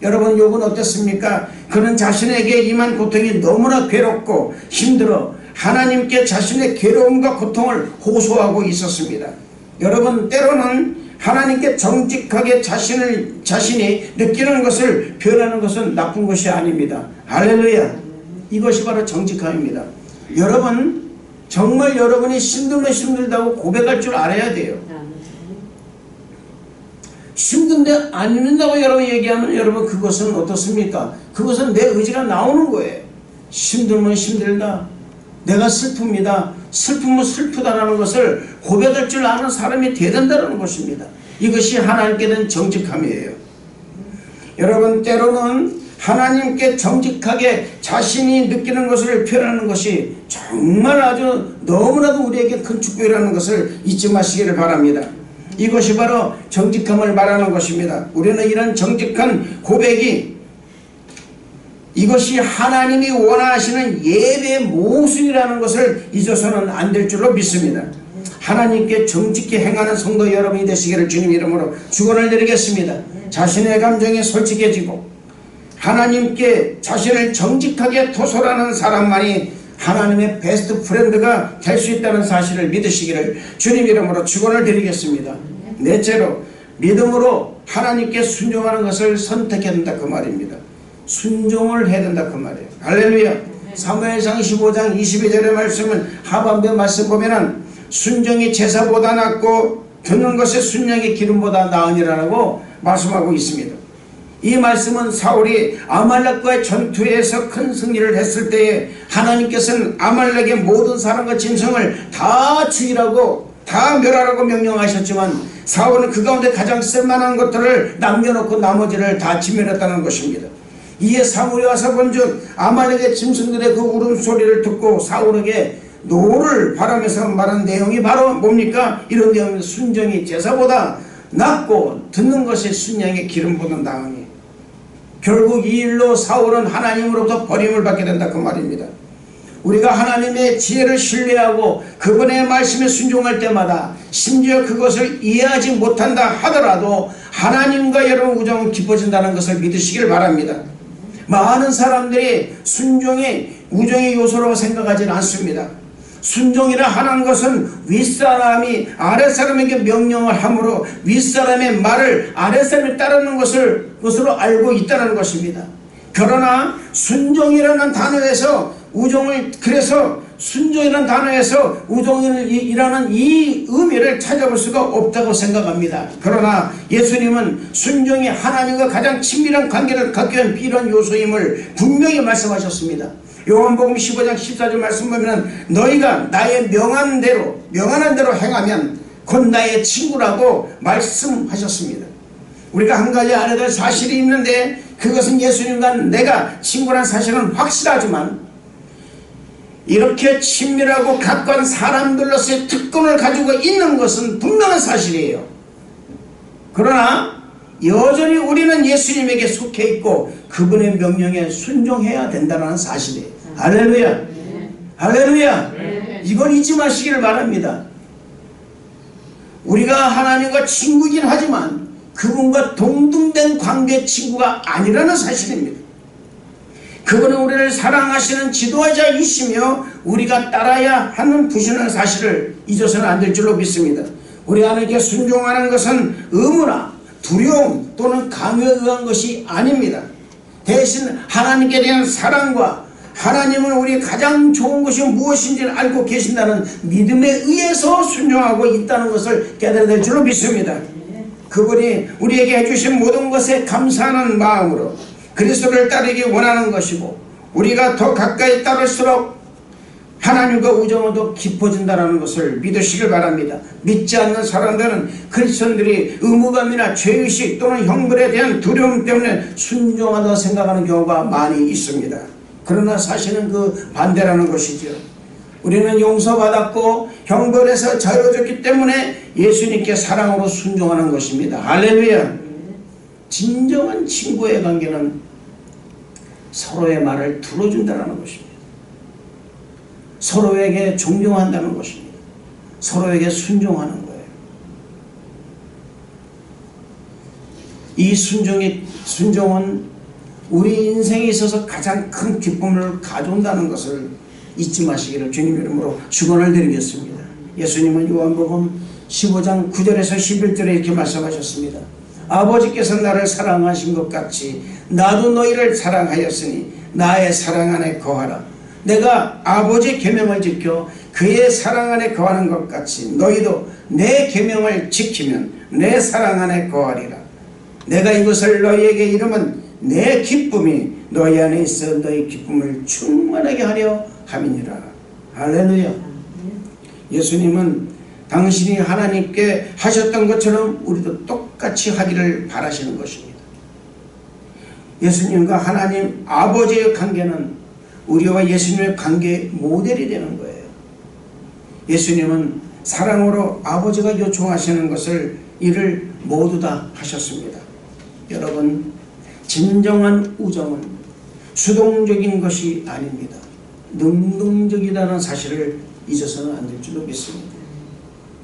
여러분, 욥은 어땠습니까? 그는 자신에게 임한 고통이 너무나 괴롭고 힘들어 하나님께 자신의 괴로움과 고통을 호소하고 있었습니다. 여러분, 때로는 하나님께 정직하게 자신이 느끼는 것을 표현하는 것은 나쁜 것이 아닙니다. 할렐루야. 이것이 바로 정직함입니다. 여러분, 정말 여러분이 힘들면 힘들다고 고백할 줄 알아야 돼요. 힘든데 안 힘든다고 여러분 얘기하면 여러분 그것은 어떻습니까? 그것은 내 의지가 나오는 거예요. 힘들면 힘들다. 내가 슬픕니다. 슬프면 슬프다라는 것을 고백할 줄 아는 사람이 돼야 된다는 것입니다. 이것이 하나님께 대한 정직함이에요. 여러분, 때로는 하나님께 정직하게 자신이 느끼는 것을 표현하는 것이 정말 아주 너무나도 우리에게 큰 축복이라는 것을 잊지 마시기를 바랍니다. 이것이 바로 정직함을 말하는 것입니다. 우리는 이런 정직한 고백이 이것이 하나님이 원하시는 예배의 모습이라는 것을 잊어서는 안 될 줄로 믿습니다. 하나님께 정직히 행하는 성도 여러분이 되시기를 주님 이름으로 축원을 드리겠습니다. 자신의 감정이 솔직해지고 하나님께 자신을 정직하게 토설하는 사람만이 하나님의 베스트 프렌드가 될 수 있다는 사실을 믿으시기를 주님 이름으로 축원을 드리겠습니다. 넷째로, 믿음으로 하나님께 순종하는 것을 선택해야 된다 그 말입니다. 순종을 해야 된다 그 말이에요. 할렐루야. 사무엘상 15장 22절의 말씀은 하반부의 말씀 보면은 순종이 제사보다 낫고 듣는 것의 순종이 기름보다 나으니라고 말씀하고 있습니다. 이 말씀은 사울이 아말렉과의 전투에서 큰 승리를 했을 때에 하나님께서는 아말렉의 모든 사람과 짐승을 다 죽이라고 다 멸하라고 명령하셨지만 사울은 그 가운데 가장 쓸만한 것들을 남겨놓고 나머지를 다 진멸했다는 것입니다. 이에 사울이 와서 본즉 아말렉의 짐승들의 그 울음소리를 듣고 사울에게 노를 바라면서 말한 내용이 바로 뭡니까? 이런 내용입니다. 순정이 제사보다 낫고 듣는 것이 순양의 기름보다 나으니. 결국 이 일로 사울은 하나님으로부터 버림을 받게 된다 그 말입니다. 우리가 하나님의 지혜를 신뢰하고 그분의 말씀에 순종할 때마다 심지어 그것을 이해하지 못한다 하더라도 하나님과 여러분 우정은 깊어진다는 것을 믿으시길 바랍니다. 많은 사람들이 순종이 우정의 요소라고 생각하지는 않습니다. 순종이라 하는 것은 윗사람이 아랫사람에게 명령을 함으로 윗사람의 말을 아랫사람이 따르는 것으로 알고 있다는 것입니다. 그러나 순종이라는 단어에서 우정을, 그래서 순종이라는 단어에서 우정이라는 이 의미를 찾아볼 수가 없다고 생각합니다. 그러나 예수님은 순종이 하나님과 가장 친밀한 관계를 갖기 위한 필요한 요소임을 분명히 말씀하셨습니다. 요한복음 15장 14절 말씀 보면 너희가 나의 명한 대로 행하면 곧 나의 친구라고 말씀하셨습니다. 우리가 한 가지 알아야 될 사실이 있는데 그것은 예수님과 내가 친구란 사실은 확실하지만 이렇게 친밀하고 가까운 사람들로서의 특권을 가지고 있는 것은 분명한 사실이에요. 그러나 여전히 우리는 예수님에게 속해 있고 그분의 명령에 순종해야 된다는 사실이에요. 할렐루야. 할렐루야. 이걸 잊지 마시기를 바랍니다. 우리가 하나님과 친구이긴 하지만 그분과 동등된 관계의 친구가 아니라는 사실입니다. 그분은 우리를 사랑하시는 지도자이시며 우리가 따라야 하는 부신한 사실을 잊어서는 안 될 줄로 믿습니다. 우리 하나님께 순종하는 것은 의무나 두려움 또는 강요에 의한 것이 아닙니다. 대신 하나님께 대한 사랑과 하나님은 우리 가장 좋은 것이 무엇인지를 알고 계신다는 믿음에 의해서 순종하고 있다는 것을 깨달아야 될 줄로 믿습니다. 그분이 우리에게 해주신 모든 것에 감사하는 마음으로 그리스도를 따르기 원하는 것이고 우리가 더 가까이 따를수록 하나님과 우정은 더 깊어진다는 것을 믿으시길 바랍니다. 믿지 않는 사람들은 크리스천들이 의무감이나 죄의식 또는 형벌에 대한 두려움 때문에 순종하다고 생각하는 경우가 많이 있습니다. 그러나 사실은 그 반대라는 것이죠. 우리는 용서받았고 형벌에서 자유해졌기 때문에 예수님께 사랑으로 순종하는 것입니다. 할렐루야. 진정한 친구의 관계는 서로의 말을 들어준다는 것입니다. 서로에게 존경한다는 것입니다. 서로에게 순종하는 거예요. 이 순종은 우리 인생에 있어서 가장 큰 기쁨을 가져온다는 것을 잊지 마시기를 주님 이름으로 축원을 드리겠습니다. 예수님은 요한복음 15장 9절에서 11절에 이렇게 말씀하셨습니다. 아버지께서 나를 사랑하신 것 같이 나도 너희를 사랑하였으니 나의 사랑 안에 거하라. 내가 아버지의 계명을 지켜 그의 사랑 안에 거하는 것 같이 너희도 내 계명을 지키면 내 사랑 안에 거하리라. 내가 이것을 너희에게 이르면 내 기쁨이 너희 안에 있어 너희 기쁨을 충만하게 하려 함이니라. 할렐루야. 예수님은 당신이 하나님께 하셨던 것처럼 우리도 똑같이 하기를 바라시는 것입니다. 예수님과 하나님 아버지의 관계는 우리와 예수님의 관계의 모델이 되는 거예요. 예수님은 사랑으로 아버지가 요청하시는 것을 이를 모두 다 하셨습니다. 여러분, 진정한 우정은 수동적인 것이 아닙니다. 능동적이라는 사실을 잊어서는 안 될 줄로 믿습니다.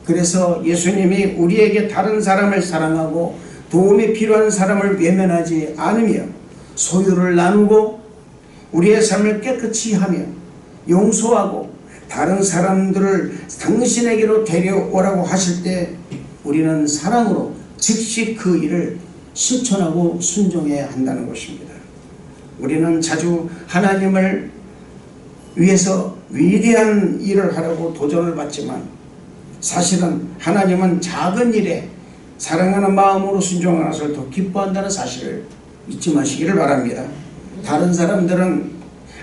그래서 예수님이 우리에게 다른 사람을 사랑하고 도움이 필요한 사람을 외면하지 않으며 소유를 나누고 우리의 삶을 깨끗이 하며 용서하고 다른 사람들을 당신에게로 데려오라고 하실 때 우리는 사랑으로 즉시 그 일을 실천하고 순종해야 한다는 것입니다. 우리는 자주 하나님을 위해서 위대한 일을 하려고 도전을 받지만 사실은 하나님은 작은 일에 사랑하는 마음으로 순종하는 것을 더 기뻐한다는 사실을 잊지 마시기를 바랍니다. 다른 사람들은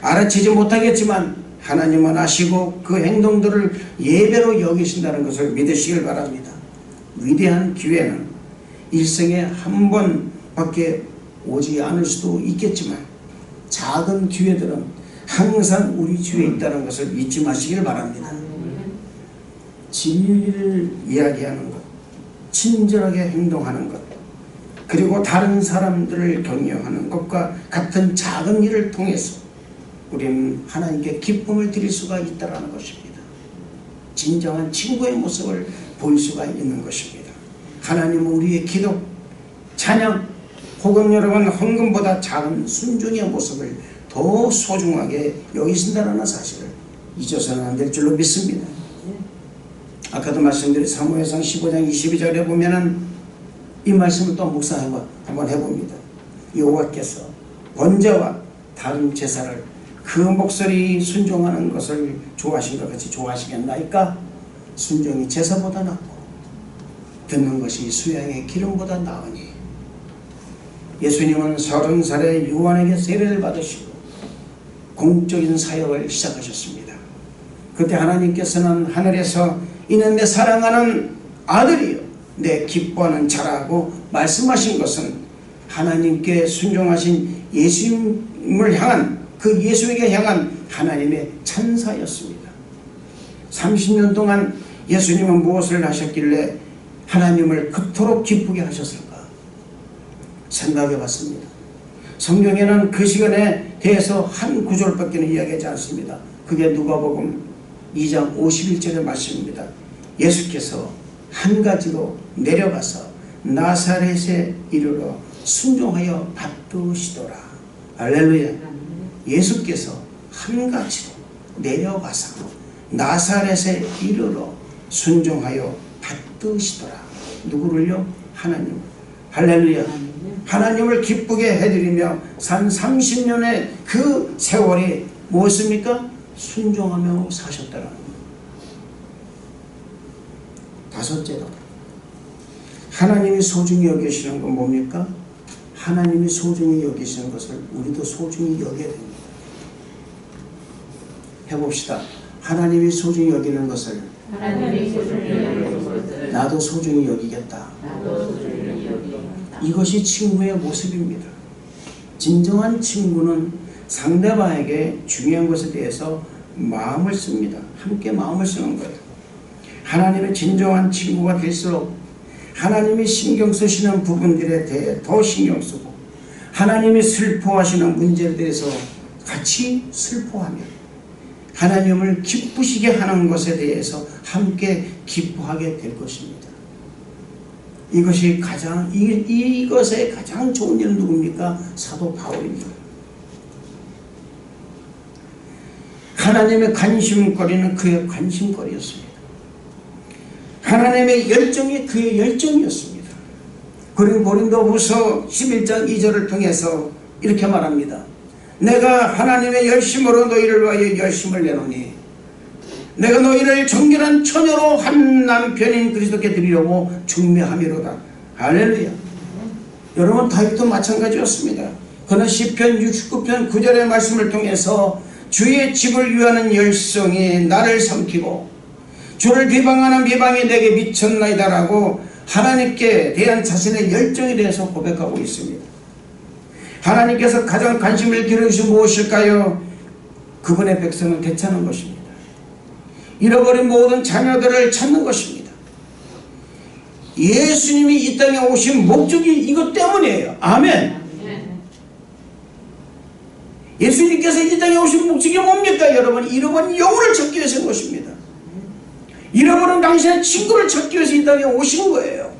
알아채지 못하겠지만 하나님은 아시고 그 행동들을 예배로 여기신다는 것을 믿으시길 바랍니다. 위대한 기회는 일생에 한 번밖에 오지 않을 수도 있겠지만 작은 기회들은 항상 우리 주위에 있다는 것을 잊지 마시길 바랍니다. 진리를 이야기하는 것, 친절하게 행동하는 것, 그리고 다른 사람들을 격려하는 것과 같은 작은 일을 통해서 우리는 하나님께 기쁨을 드릴 수가 있다는 것입니다. 진정한 친구의 모습을 볼 수가 있는 것입니다. 하나님은 우리의 기도, 찬양, 혹은 여러분 헌금보다 작은 순종의 모습을 더 소중하게 여기신다는 사실을 잊어서는 안 될 줄로 믿습니다. 아까도 말씀드린 사무엘상 15장 22절에 보면은 이 말씀을 또 묵상 한번 해봅니다. 여호와께서 번제와 다른 제사를 그 목소리 순종하는 것을 좋아하신 것 같이 좋아하시겠나이까? 순종이 제사보다 낫고 듣는 것이 수양의 기름보다 나으니. 예수님은 30살에 요한에게 세례를 받으시고 공적인 사역을 시작하셨습니다. 그때 하나님께서는 하늘에서 이는 내 사랑하는 아들이요 내 기뻐하는 자라고 말씀하신 것은 하나님께 순종하신 예수님을 향한, 그 예수에게 향한 하나님의 찬사였습니다. 30년 동안 예수님은 무엇을 하셨길래 하나님을 그토록 기쁘게 하셨을까? 생각해 봤습니다. 성경에는 그 시간에 대해서 한 구절밖에 이야기하지 않습니다. 그게 누가복음 2장 51절의 말씀입니다. 예수께서 한 가지로 내려가서 나사렛에 이르러 순종하여 받으시더라. 할렐루야. 예수께서 한 가지로 내려가서 나사렛에 이르러 순종하여 받으시더라. 누구를요? 하나님. 할렐루야. 하나님을 기쁘게 해드리며 산 30년의 그 세월이 무엇입니까? 순종하며 사셨다라는 것. 다섯째로 하나님이 소중히 여기시는 건 뭡니까? 하나님이 소중히 여기시는 것을 우리도 소중히 여겨야 됩니다. 해봅시다. 하나님이 소중히 여기는 것을 나도 소중히 여기겠다. 이것이 친구의 모습입니다. 진정한 친구는 상대방에게 중요한 것에 대해서 마음을 씁니다. 함께 마음을 쓰는 거예요. 하나님의 진정한 친구가 될수록 하나님이 신경 쓰시는 부분들에 대해 더 신경 쓰고 하나님이 슬퍼하시는 문제에 대해서 같이 슬퍼하며 하나님을 기쁘시게 하는 것에 대해서 함께 기뻐하게 될 것입니다. 이것이 이것의 가장 좋은 일은 누굽니까? 사도 바울입니다. 하나님의 관심거리는 그의 관심거리였습니다. 하나님의 열정이 그의 열정이었습니다. 그리고 고린도후서 11장 2절을 통해서 이렇게 말합니다. 내가 하나님의 열심으로 너희를 위하여 열심을 내노니 내가 너희를 정결한 처녀로 한 남편인 그리스도께 드리려고 중매함이로다. 할렐루야. 여러분 다윗도 마찬가지였습니다. 그는 시편 69편 9절의 말씀을 통해서 주의 집을 위하는 열성이 나를 삼키고 주를 비방하는 비방이 내게 미쳤나이다라고 하나님께 대한 자신의 열정에 대해서 고백하고 있습니다. 하나님께서 가장 관심을 기울이신 무엇일까요? 그분의 백성을 되찾는 것입니다. 잃어버린 모든 자녀들을 찾는 것입니다. 예수님이 이 땅에 오신 목적이 이것 때문이에요. 아멘. 예수님께서 이 땅에 오신 목적이 뭡니까? 여러분, 잃어버린 영혼을 찾기 위해서인 것입니다. 잃어버린 당신의 친구를 찾기 위해서 이 땅에 오신 거예요.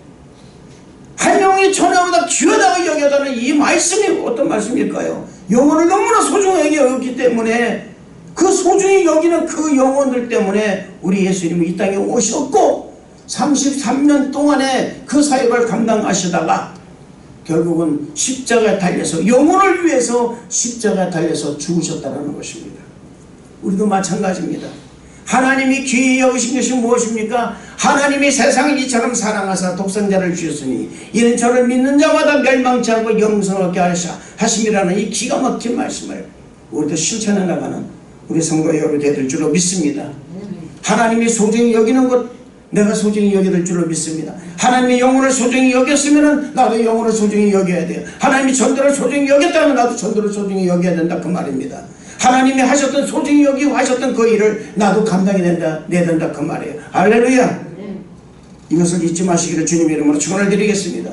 한 영혼이 천하보다 귀하다고 여겨다는 이 말씀이 어떤 말씀일까요? 영혼을 너무나 소중하게 여겼기 때문에 그 소중히 여기는 그 영혼들 때문에 우리 예수님은 이 땅에 오셨고 33년 동안의 그 사역을 감당하시다가 결국은 십자가에 달려서 영혼을 위해서 십자가에 달려서 죽으셨다는 것입니다. 우리도 마찬가지입니다. 하나님이 귀히 여기신 것이 무엇입니까? 하나님이 세상을 이처럼 사랑하사 독생자를 주셨으니 이는 저를 믿는 자마다 멸망치 않고 영생을 얻게 하심이라는 이 기가 막힌 말씀을 우리도 실천해 나가는 우리 성도 여러분이 될 줄로 믿습니다. 하나님이 소중히 여기는 것 내가 소중히 여겨야 될 줄로 믿습니다. 하나님이 영혼을 소중히 여겼으면 나도 영혼을 소중히 여겨야 돼요. 하나님이 전도를 소중히 여겼다면 나도 전도를 소중히 여겨야 된다 그 말입니다. 하나님이 하셨던 소중히 여기고 하셨던 그 일을 나도 감당이 된다 내야 된다 그 말이에요. 할렐루야. 이것을 잊지 마시기를 주님 이름으로 축원을 드리겠습니다.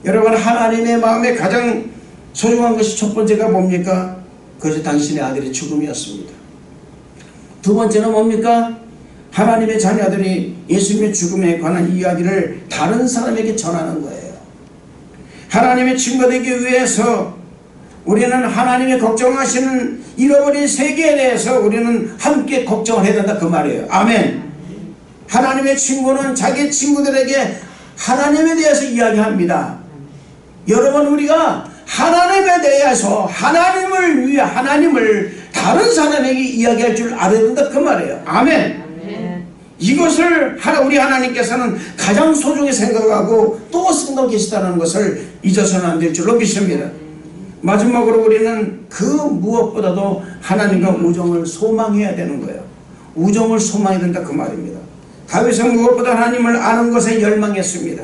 여러분 하나님의 마음에 가장 소중한 것이 첫 번째가 뭡니까? 그것이 당신의 아들의 죽음이었습니다. 두 번째는 뭡니까? 하나님의 자녀들이 예수님의 죽음에 관한 이야기를 다른 사람에게 전하는 거예요. 하나님의 친구가 되기 위해서 우리는 하나님의 걱정하시는 잃어버린 세계에 대해서 우리는 함께 걱정을 해야 된다 그 말이에요. 아멘. 하나님의 친구는 자기 친구들에게 하나님에 대해서 이야기합니다. 여러분 우리가 하나님에 대해서 하나님을 위해 하나님을 다른 사람에게 이야기할 줄 알아야 된다 그 말이에요. 아멘. 이것을 우리 하나님께서는 가장 소중히 생각하고 또 쓰고 계시다는 것을 잊어서는 안 될 줄로 믿습니다. 마지막으로 우리는 그 무엇보다도 하나님과 우정을 소망해야 되는 거예요. 우정을 소망해야 된다 그 말입니다. 다윗은 무엇보다 하나님을 아는 것에 열망했습니다.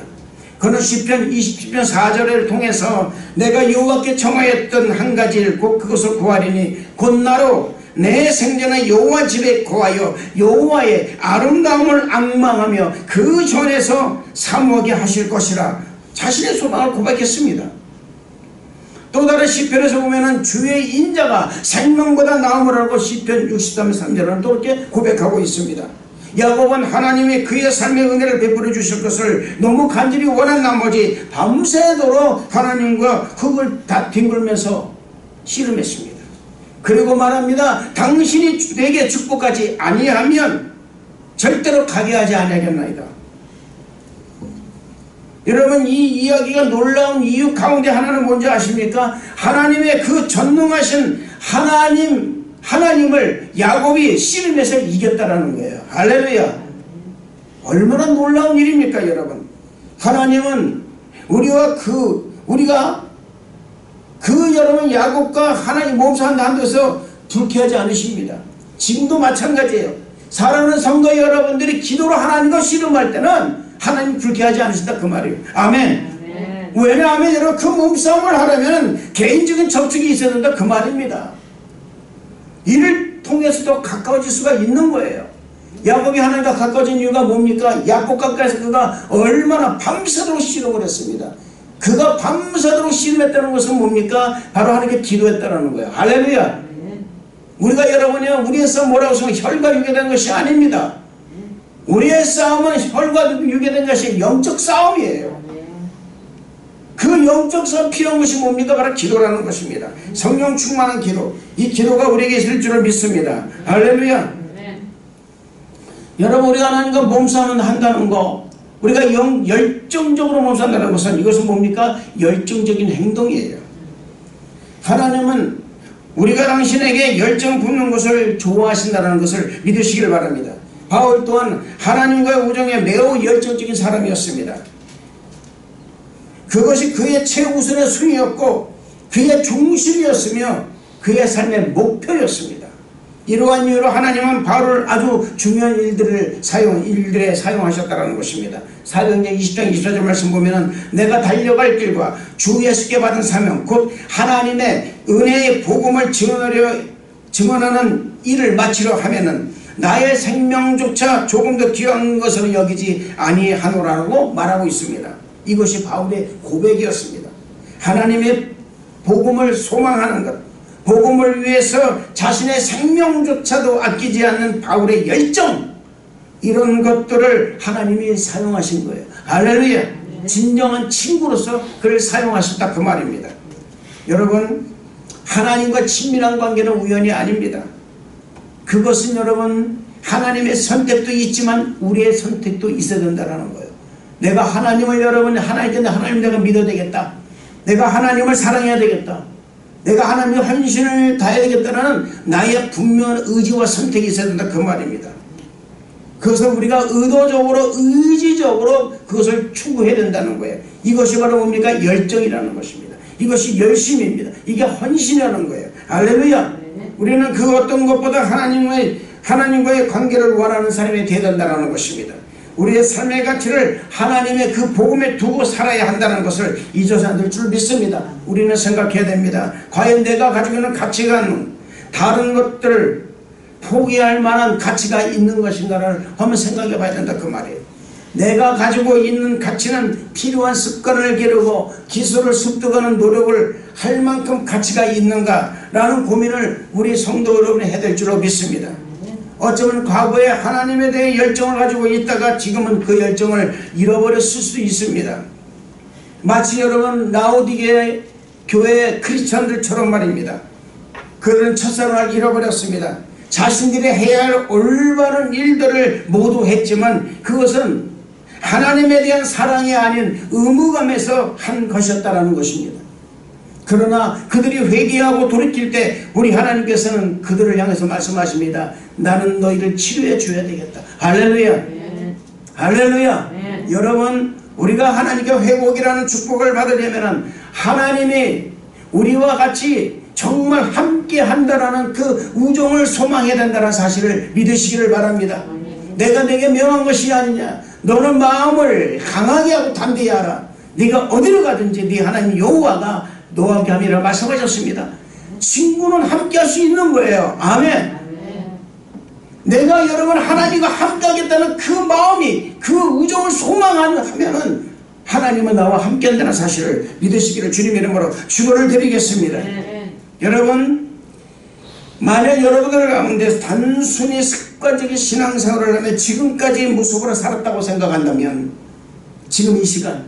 그는 시편 20편 4절을 통해서 내가 여호와께 청하였던 한 가지 일 곧 그것을 구하리니 곧 나로 내 생전에 여호와 집에 거하여 여호와의 아름다움을 앙망하며 그 전에서 사모하게 하실 것이라 자신의 소망을 고백했습니다. 또 다른 시편에서 보면은 주의 인자가 생명보다 나음을 알고 시편 63편 3절을 또 이렇게 고백하고 있습니다. 야곱은 하나님이 그의 삶의 은혜를 베풀어 주실 것을 너무 간절히 원한 나머지 밤새도록 하나님과 흙을 다 뒹굴면서 씨름했습니다. 그리고 말합니다. 당신이 내게 축복하지 아니하면 절대로 가게 하지 아니하겠나이다. 여러분 이 이야기가 놀라운 이유 가운데 하나는 뭔지 아십니까? 하나님의 그 전능하신 하나님을 야곱이 씨름해서 이겼다라는 거예요. 할렐루야. 얼마나 놀라운 일입니까 여러분. 하나님은 우리가 여러분 야곱과 하나님 몸소 한데서 불쾌하지 않으십니다. 지금도 마찬가지예요. 사랑하는 성도 여러분들이 기도로 하나님과 씨름할 때는 하나님 불쾌하지 않으신다 그 말이에요. 아멘. 왜냐하면 여러분 그 몸싸움을 하려면 개인적인 접촉이 있어야 된다 그 말입니다. 이를 통해서도 가까워질 수가 있는 거예요. 야곱이 하나님과 가까워진 이유가 뭡니까? 야곱 가까이서 그가 얼마나 밤새도록 씨름을 했습니다. 그가 밤새도록 씨름했다는 것은 뭡니까? 바로 하나님께 기도했다는 거예요. 할렐루야. 우리가 여러분이요 우리의 싸움 뭐라고 하면 혈과 육에 된 것이 아닙니다. 우리의 싸움은 혈과 육에 된 것이 영적 싸움이에요. 그 영적 싸움 필요한 것이 뭡니까? 바로 기도라는 것입니다. 성령 충만한 기도. 이 기도가 우리에게 있을 줄을 믿습니다. 할렐루야. 여러분 우리가 하나님과 몸싸움을 한다는 거 우리가 열정적으로 몸싸움한다는 것은 이것은 뭡니까? 열정적인 행동이에요. 하나님은 우리가 당신에게 열정 붓는 것을 좋아하신다는 것을 믿으시길 바랍니다. 바울 또한 하나님과의 우정에 매우 열정적인 사람이었습니다. 그것이 그의 최우선의 순위였고 그의 중심이었으며 그의 삶의 목표였습니다. 이러한 이유로 하나님은 바울을 아주 중요한 일들에 사용하셨다는 것입니다. 사도행전 20장 24절 말씀 보면은 내가 달려갈 길과 주 예수께 받은 사명 곧 하나님의 은혜의 복음을 증언하는 일을 마치려 하면은 나의 생명조차 조금 더 귀한 것으로 여기지 아니하노라고 말하고 있습니다. 이것이 바울의 고백이었습니다. 하나님의 복음을 소망하는 것, 복음을 위해서 자신의 생명조차도 아끼지 않는 바울의 열정, 이런 것들을 하나님이 사용하신 거예요. 할렐루야. 진정한 친구로서 그를 사용하셨다 그 말입니다. 여러분 하나님과 친밀한 관계는 우연이 아닙니다. 그것은 여러분 하나님의 선택도 있지만 우리의 선택도 있어야 된다는 거예요. 내가 하나님을 여러분 하나님 내가 믿어야 되겠다. 내가 하나님을 사랑해야 되겠다. 내가 하나님의 헌신을 다해야 되겠다는 나의 분명한 의지와 선택이 있어야 된다 그 말입니다. 그것을 우리가 의도적으로 의지적으로 그것을 추구해야 된다는 거예요. 이것이 바로 뭡니까? 열정이라는 것입니다. 이것이 열심입니다. 이게 헌신이라는 거예요. 할렐루야. 우리는 그 어떤 것보다 하나님과의 관계를 원하는 사람이 되어야 된다는 것입니다. 우리의 삶의 가치를 하나님의 그 복음에 두고 살아야 한다는 것을 잊어서 안 될 줄 믿습니다. 우리는 생각해야 됩니다. 과연 내가 가지고 있는 가치관, 다른 것들을 포기할 만한 가치가 있는 것인가를 한번 생각해 봐야 된다 그 말이에요. 내가 가지고 있는 가치는 필요한 습관을 기르고 기술을 습득하는 노력을 할 만큼 가치가 있는가라는 고민을 우리 성도 여러분이 해야 될 줄로 믿습니다. 어쩌면 과거에 하나님에 대해 열정을 가지고 있다가 지금은 그 열정을 잃어버렸을 수도 있습니다. 마치 여러분 라오디게 교회 크리스찬들처럼 말입니다. 그들은 첫사랑을 잃어버렸습니다. 자신들이 해야 할 올바른 일들을 모두 했지만 그것은 하나님에 대한 사랑이 아닌 의무감에서 한 것이었다는 것입니다. 그러나 그들이 회개하고 돌이킬 때 우리 하나님께서는 그들을 향해서 말씀하십니다. 나는 너희를 치료해 줘야 되겠다. 할렐루야. 할렐루야. 여러분, 우리가 하나님께 회복이라는 축복을 받으려면 하나님이 우리와 같이 정말 함께 한다라는 그 우정을 소망해야 된다는 사실을 믿으시기를 바랍니다. 내가 내게 명한 것이 아니냐. 너는 마음을 강하게 하고 담대히 하라. 네가 어디로 가든지 네 하나님 여호와가 너와 함께 함이라 말씀하셨습니다. 친구는 함께 할 수 있는 거예요. 아멘. 내가 여러분 하나님과 함께 하겠다는 그 마음이, 그 우정을 소망하면은 하나님은 나와 함께 한다는 사실을 믿으시기를 주님 이름으로 축원을 드리겠습니다. 여러분, 만약 여러분들 가운데 단순히 습관적인 신앙생활을 하며 지금까지 무속으로 살았다고 생각한다면 지금 이 시간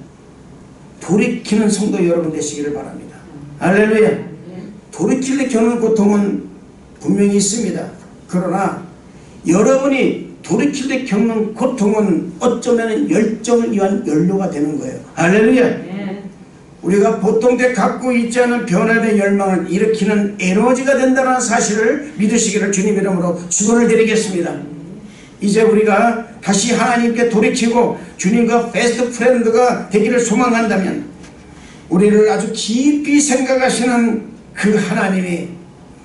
돌이키는 성도 여러분 되시기를 바랍니다. 할렐루야. 돌이킬 때 겪는 고통은 분명히 있습니다. 그러나 여러분이 돌이킬 때 겪는 고통은 어쩌면 열정을 위한 연료가 되는 거예요. 할렐루야. 우리가 보통 때 갖고 있지 않은 변화된 열망을 일으키는 에너지가 된다는 사실을 믿으시기를 주님 이름으로 축원을 드리겠습니다. 이제 우리가 다시 하나님께 돌이키고 주님과 베스트 프렌드가 되기를 소망한다면 우리를 아주 깊이 생각하시는 그 하나님이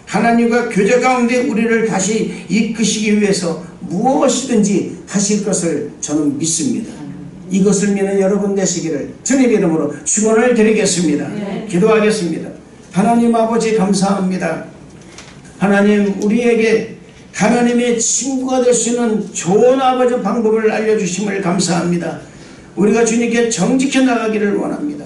하나님과 교제 가운데 우리를 다시 이끄시기 위해서 무엇이든지 하실 것을 저는 믿습니다. 이것을 믿는 여러분 되시기를 주님 이름으로 축원을 드리겠습니다. 기도하겠습니다. 하나님 아버지 감사합니다. 하나님 우리에게 하나님의 친구가 될 수 있는 좋은 아버지 방법을 알려주심을 감사합니다. 우리가 주님께 정직해 나가기를 원합니다.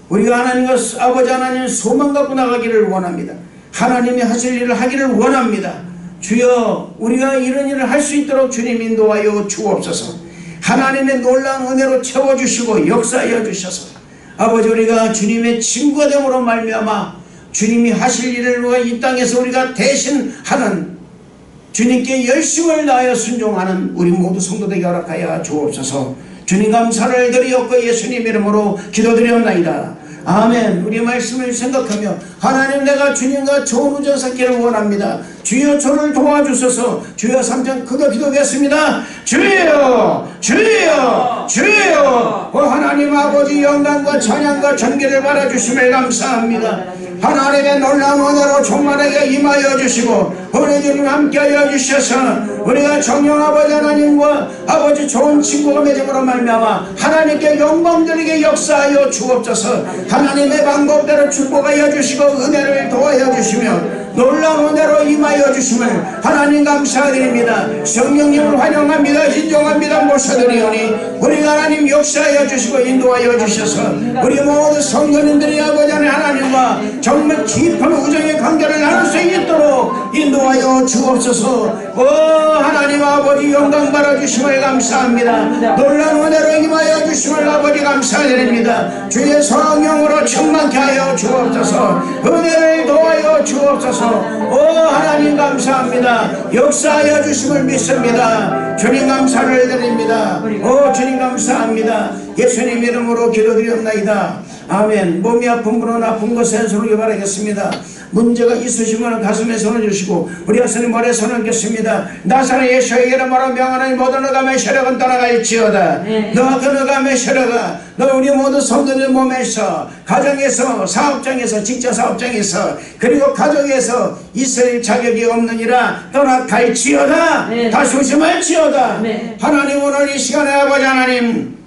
우리가 하나님과 아버지 하나님 소망 갖고 나가기를 원합니다. 하나님이 하실 일을 하기를 원합니다. 주여 우리가 이런 일을 할 수 있도록 주님 인도하여 주옵소서. 하나님의 놀라운 은혜로 채워주시고 역사하여 주셔서 아버지 우리가 주님의 친구가 됨으로 말미암아 주님이 하실 일을 위해 이 땅에서 우리가 대신 하는 주님께 열심을 다하여 순종하는 우리 모두 성도되게 허락하여 주옵소서. 주님 감사를 드리옵고 예수님 이름으로 기도드리옵나이다. 아멘. 우리 말씀을 생각하며 하나님 내가 주님과 좋은 우정 쌓기를 원합니다. 주여 저를 도와주소서. 주여 3장 크게 기도하겠습니다. 주여 주여 주여 하나님 아버지 영광과 찬양과 존귀를 받아주심을 감사합니다. 하나님의 놀라운 은혜로 종말에게 임하여 주시고 우리 주님 함께하여 주셔서 우리가 정령 아버지 하나님과 아버지 좋은 친구가 맺음으로 말미암아 하나님께 영광 드리게 역사하여 주옵소서. 하나님의 방법대로 축복하여 주시고 은혜를 도와여 주시며 놀라운 은혜로 임하여 주심을 하나님 감사드립니다. 성령님을 환영합니다. 인정합니다. 모셔드리오니 우리가 하나님 역사하여 주시고 인도하여 주셔서 우리 모든 성도님들이 아버지 하나님과 정말 깊은 우정의 관계를 나눌 수 있도록 인도하여 주옵소서. 하나님 아버지 영광 받아 주심을 감사합니다. 놀라운 은혜로 임하여 주심을 아버지 감사드립니다. 주의 성령으로 충만케 하여 주옵소서. 은혜를 도와여 주옵소서. 하나님 감사합니다. 역사하여 주심을 믿습니다. 주님 감사를 드립니다. 주님 감사합니다. 예수님 이름으로 기도드리옵나이다. 아멘. 몸이 아픈 분은 아픈 것에 손을 바라겠습니다. 문제가 있으시면 가슴에 손을 주시고 우리 하나님 머리에 손을 얹겠습니다. 나사렛 예수의 이름으로 명하노니 모든 의감의 세력은 떠나갈지어다. 너가 그 의감의 세력아, 너 우리 모두 성도들 몸에서, 가정에서, 사업장에서, 직장 사업장에서, 그리고 가정에서 있을 자격이 없느니라 떠나갈지어다. 다시 오시말지어다. 하나님, 오늘 이 시간에 아버지 하나님,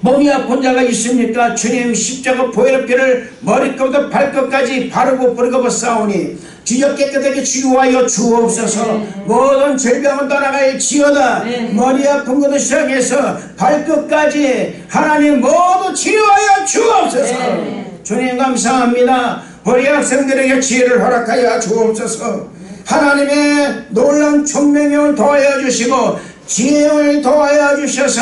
몸이 아픈 자가 있습니까? 주님, 십자가 보혈의 피를 머리끝부터 발끝까지 바르고 뿌리고 싸우니 주여 깨끗하게 치유하여 주옵소서. 모든 질병은 떠나갈지어다. 머리 아픈 것도 시작해서 발끝까지 하나님 모두 치유하여 주옵소서. 주님 감사합니다. 우리 학생들에게 지혜를 허락하여 주옵소서. 하나님의 놀라운 총명을 더하여 주시고 지혜를 더하여 주셔서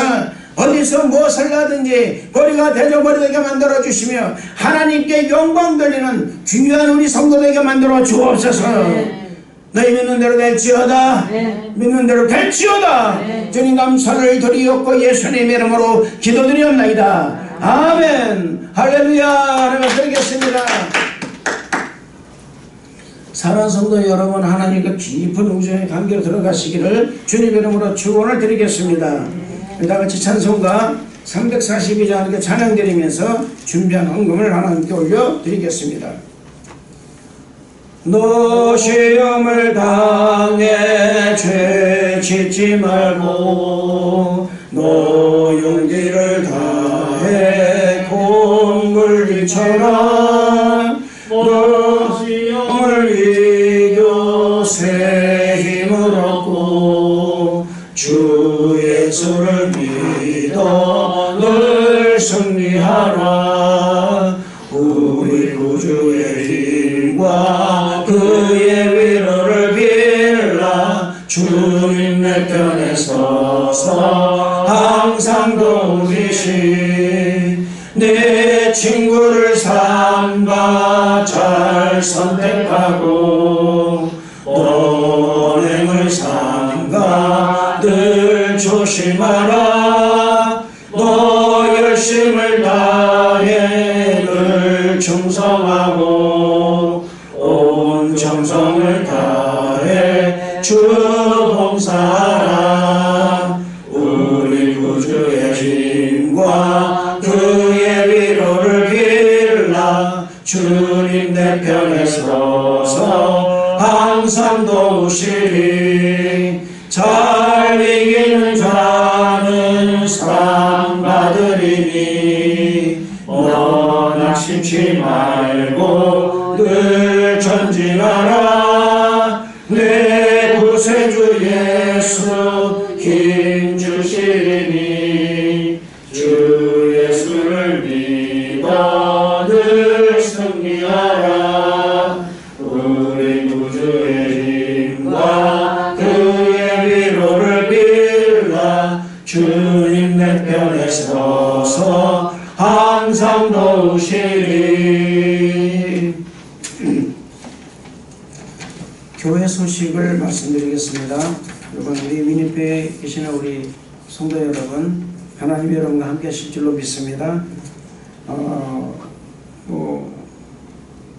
어디서 무엇을 하든지 머리가 대저머리 되게 만들어 주시며 하나님께 영광 돌리는 중요한 우리 성도되게 만들어 주옵소서. 너희 믿는 대로 될지어다. 믿는 대로 될지어다. 주님 감사를 드리옵고 예수님 이름으로 기도드리옵나이다. 아멘. 할렐루야. 하나님 드리겠습니다. 사랑하는 성도 여러분, 하나님과 깊은 우정의 관계로 들어가시기를 주님 이름으로 축원을 드리겠습니다. 다같이 찬송가 342장 함께 찬양드리면서 준비한 헌금을 하나님께 올려드리겠습니다. 너 시험을 당해 죄 짓지 말고 너 용기를 다해 콧물리처럼 너 시험을 이겨 새 힘을 얻고 주 예수를 믿어 늘 승리하라. 우리 구주의 힘과 그의 위로를 빌라. 주님 내 편에 서서 항상 도우시신 내 친구를 삼가 잘 선택하고 언행을 삼가 늘 조심하라. 너 열심을 다해 늘 충성하고 온 정성을 다해 주 봉사하라. 우리 구주의 힘과 그의 위로를 빌라. 주님 내 편에 서서 항상 도우시리. 잘 이기는 자는 사랑받으리니 너 낙심치 말고 늘 전진하라. 내 구세주 예수 힘 주시리니 주 예수를 믿어 늘 승리하라. 우리 구주의 힘과 그의 위로를 빌라. 주님 내 편에 서서 항상 도우시리. 교회 소식을 말씀드리겠습니다. 여러분, 우리 위니페에 계시는 우리 성도 여러분, 하나님 여러분과 함께 하실 줄로 믿습니다.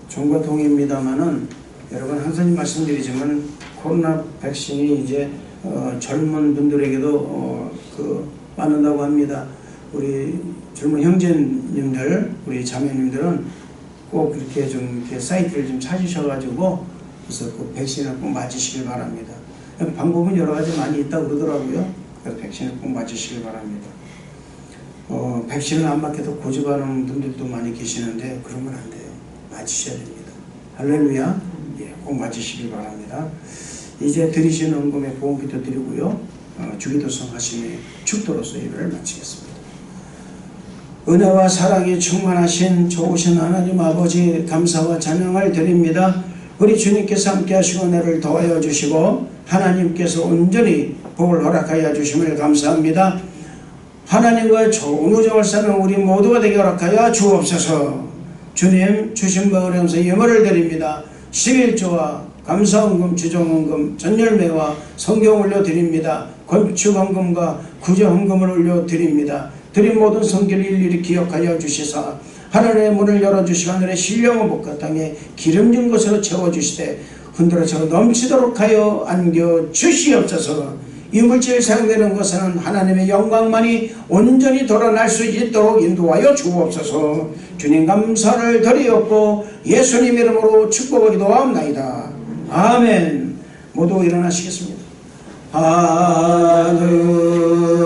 종과 동의입니다만은 여러분 항상 말씀드리지만 코로나 백신이 이제 젊은 분들에게도 맞는다고 합니다. 우리 젊은 형제님들, 우리 자매님들은 꼭 이렇게 좀 이렇게 사이트를 좀 찾으셔가지고 그래서 그 백신을 꼭 맞으시길 바랍니다. 방법은 여러 가지 많이 있다고 그러더라고요. 그래서 백신을 꼭 맞으시길 바랍니다. 백신을 안 맞게도 고집하는 분들도 많이 계시는데 그러면 안 돼요. 맞으셔야 됩니다. 할렐루야. 예, 꼭 맞으시길 바랍니다. 이제 드리시는 헌금에 보험기도 드리고요. 주기도성 하심의 축도로서 일을 마치겠습니다. 은혜와 사랑이 충만하신 좋으신 하나님 아버지, 감사와 찬양을 드립니다. 우리 주님께서 함께 하시고 은혜를 더하여 주시고 하나님께서 온전히 복을 허락하여 주심을 감사합니다. 하나님과 좋은 우정을 사는 우리 모두가 되게 허락하여 주옵소서. 주님 주신 바 은혜로서 예물을 드립니다. 11조와 감사헌금, 주정헌금, 전열매와 성경 올려드립니다. 건축헌금과 구제헌금을 올려드립니다. 드린 모든 성결을 일일이 기억하여 주시사 하늘의 문을 열어주시고 하늘의 신령한 복과 땅에 기름진 것으로 채워주시되 흔들어서 넘치도록 하여 안겨주시옵소서. 이 물질 사용되는 것은 하나님의 영광만이 온전히 드러날 수 있도록 인도하여 주옵소서. 주님 감사를 드리옵고 예수님 이름으로 축복을 기도하옵나이다. 아멘. 모두 일어나시겠습니다.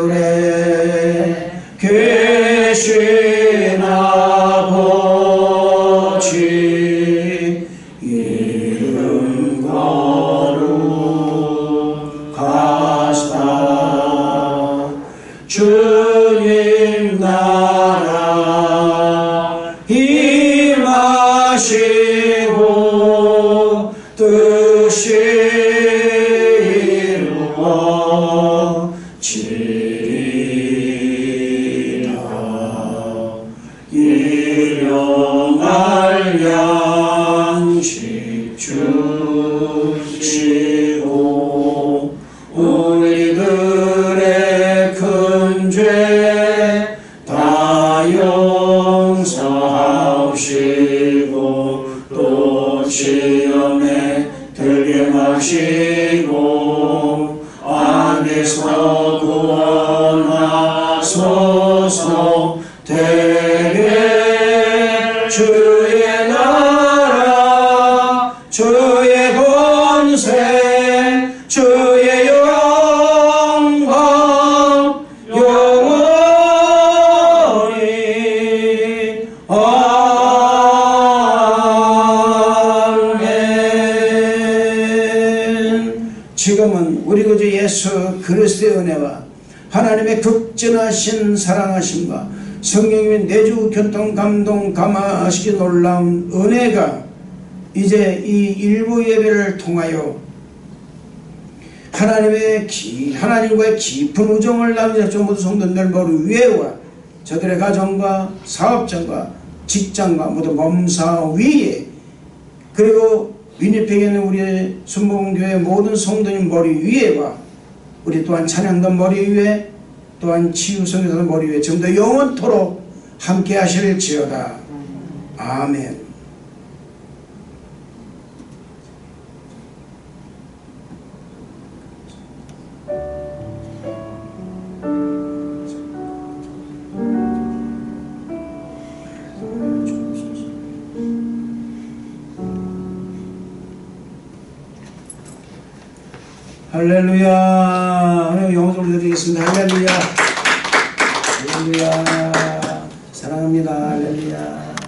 하늘에 계신 아버지 이름 거룩하시다. 주님 나라 임하시고 뜻이 이루어지리라. 일용할 양식 주시고 우리들의 큰 죄 다 용서하시고 또 시험에 들게 마시고 안에서 구원하소서. 대개 주의 나라 주의 권세 주의 영광 영원히 아멘. 지금은 우리 구주 예수 그리스도의 은혜와 하나님의 극진하신 사랑하심과 성령님의 내주 교통 감동 감화하시기 놀라운 은혜가 이제 이 일부 예배를 통하여 하나님과의 깊은 우정을 나누자 전부 성도들 모두 위에와 저들의 가정과 사업장과 직장과 모두 범사 위에 그리고 위니펙에 있는 우리의 순복음교회 모든 성도님 머리 위에와 우리 또한 찬양단 머리 위에 또한 치유성교사단 머리 위에 전부 다 영원토록 함께 하실지어다. 아멘. 할렐루야. 영어로 드리겠습니다. 할렐루야. 할렐루야. 사랑합니다. 할렐루야.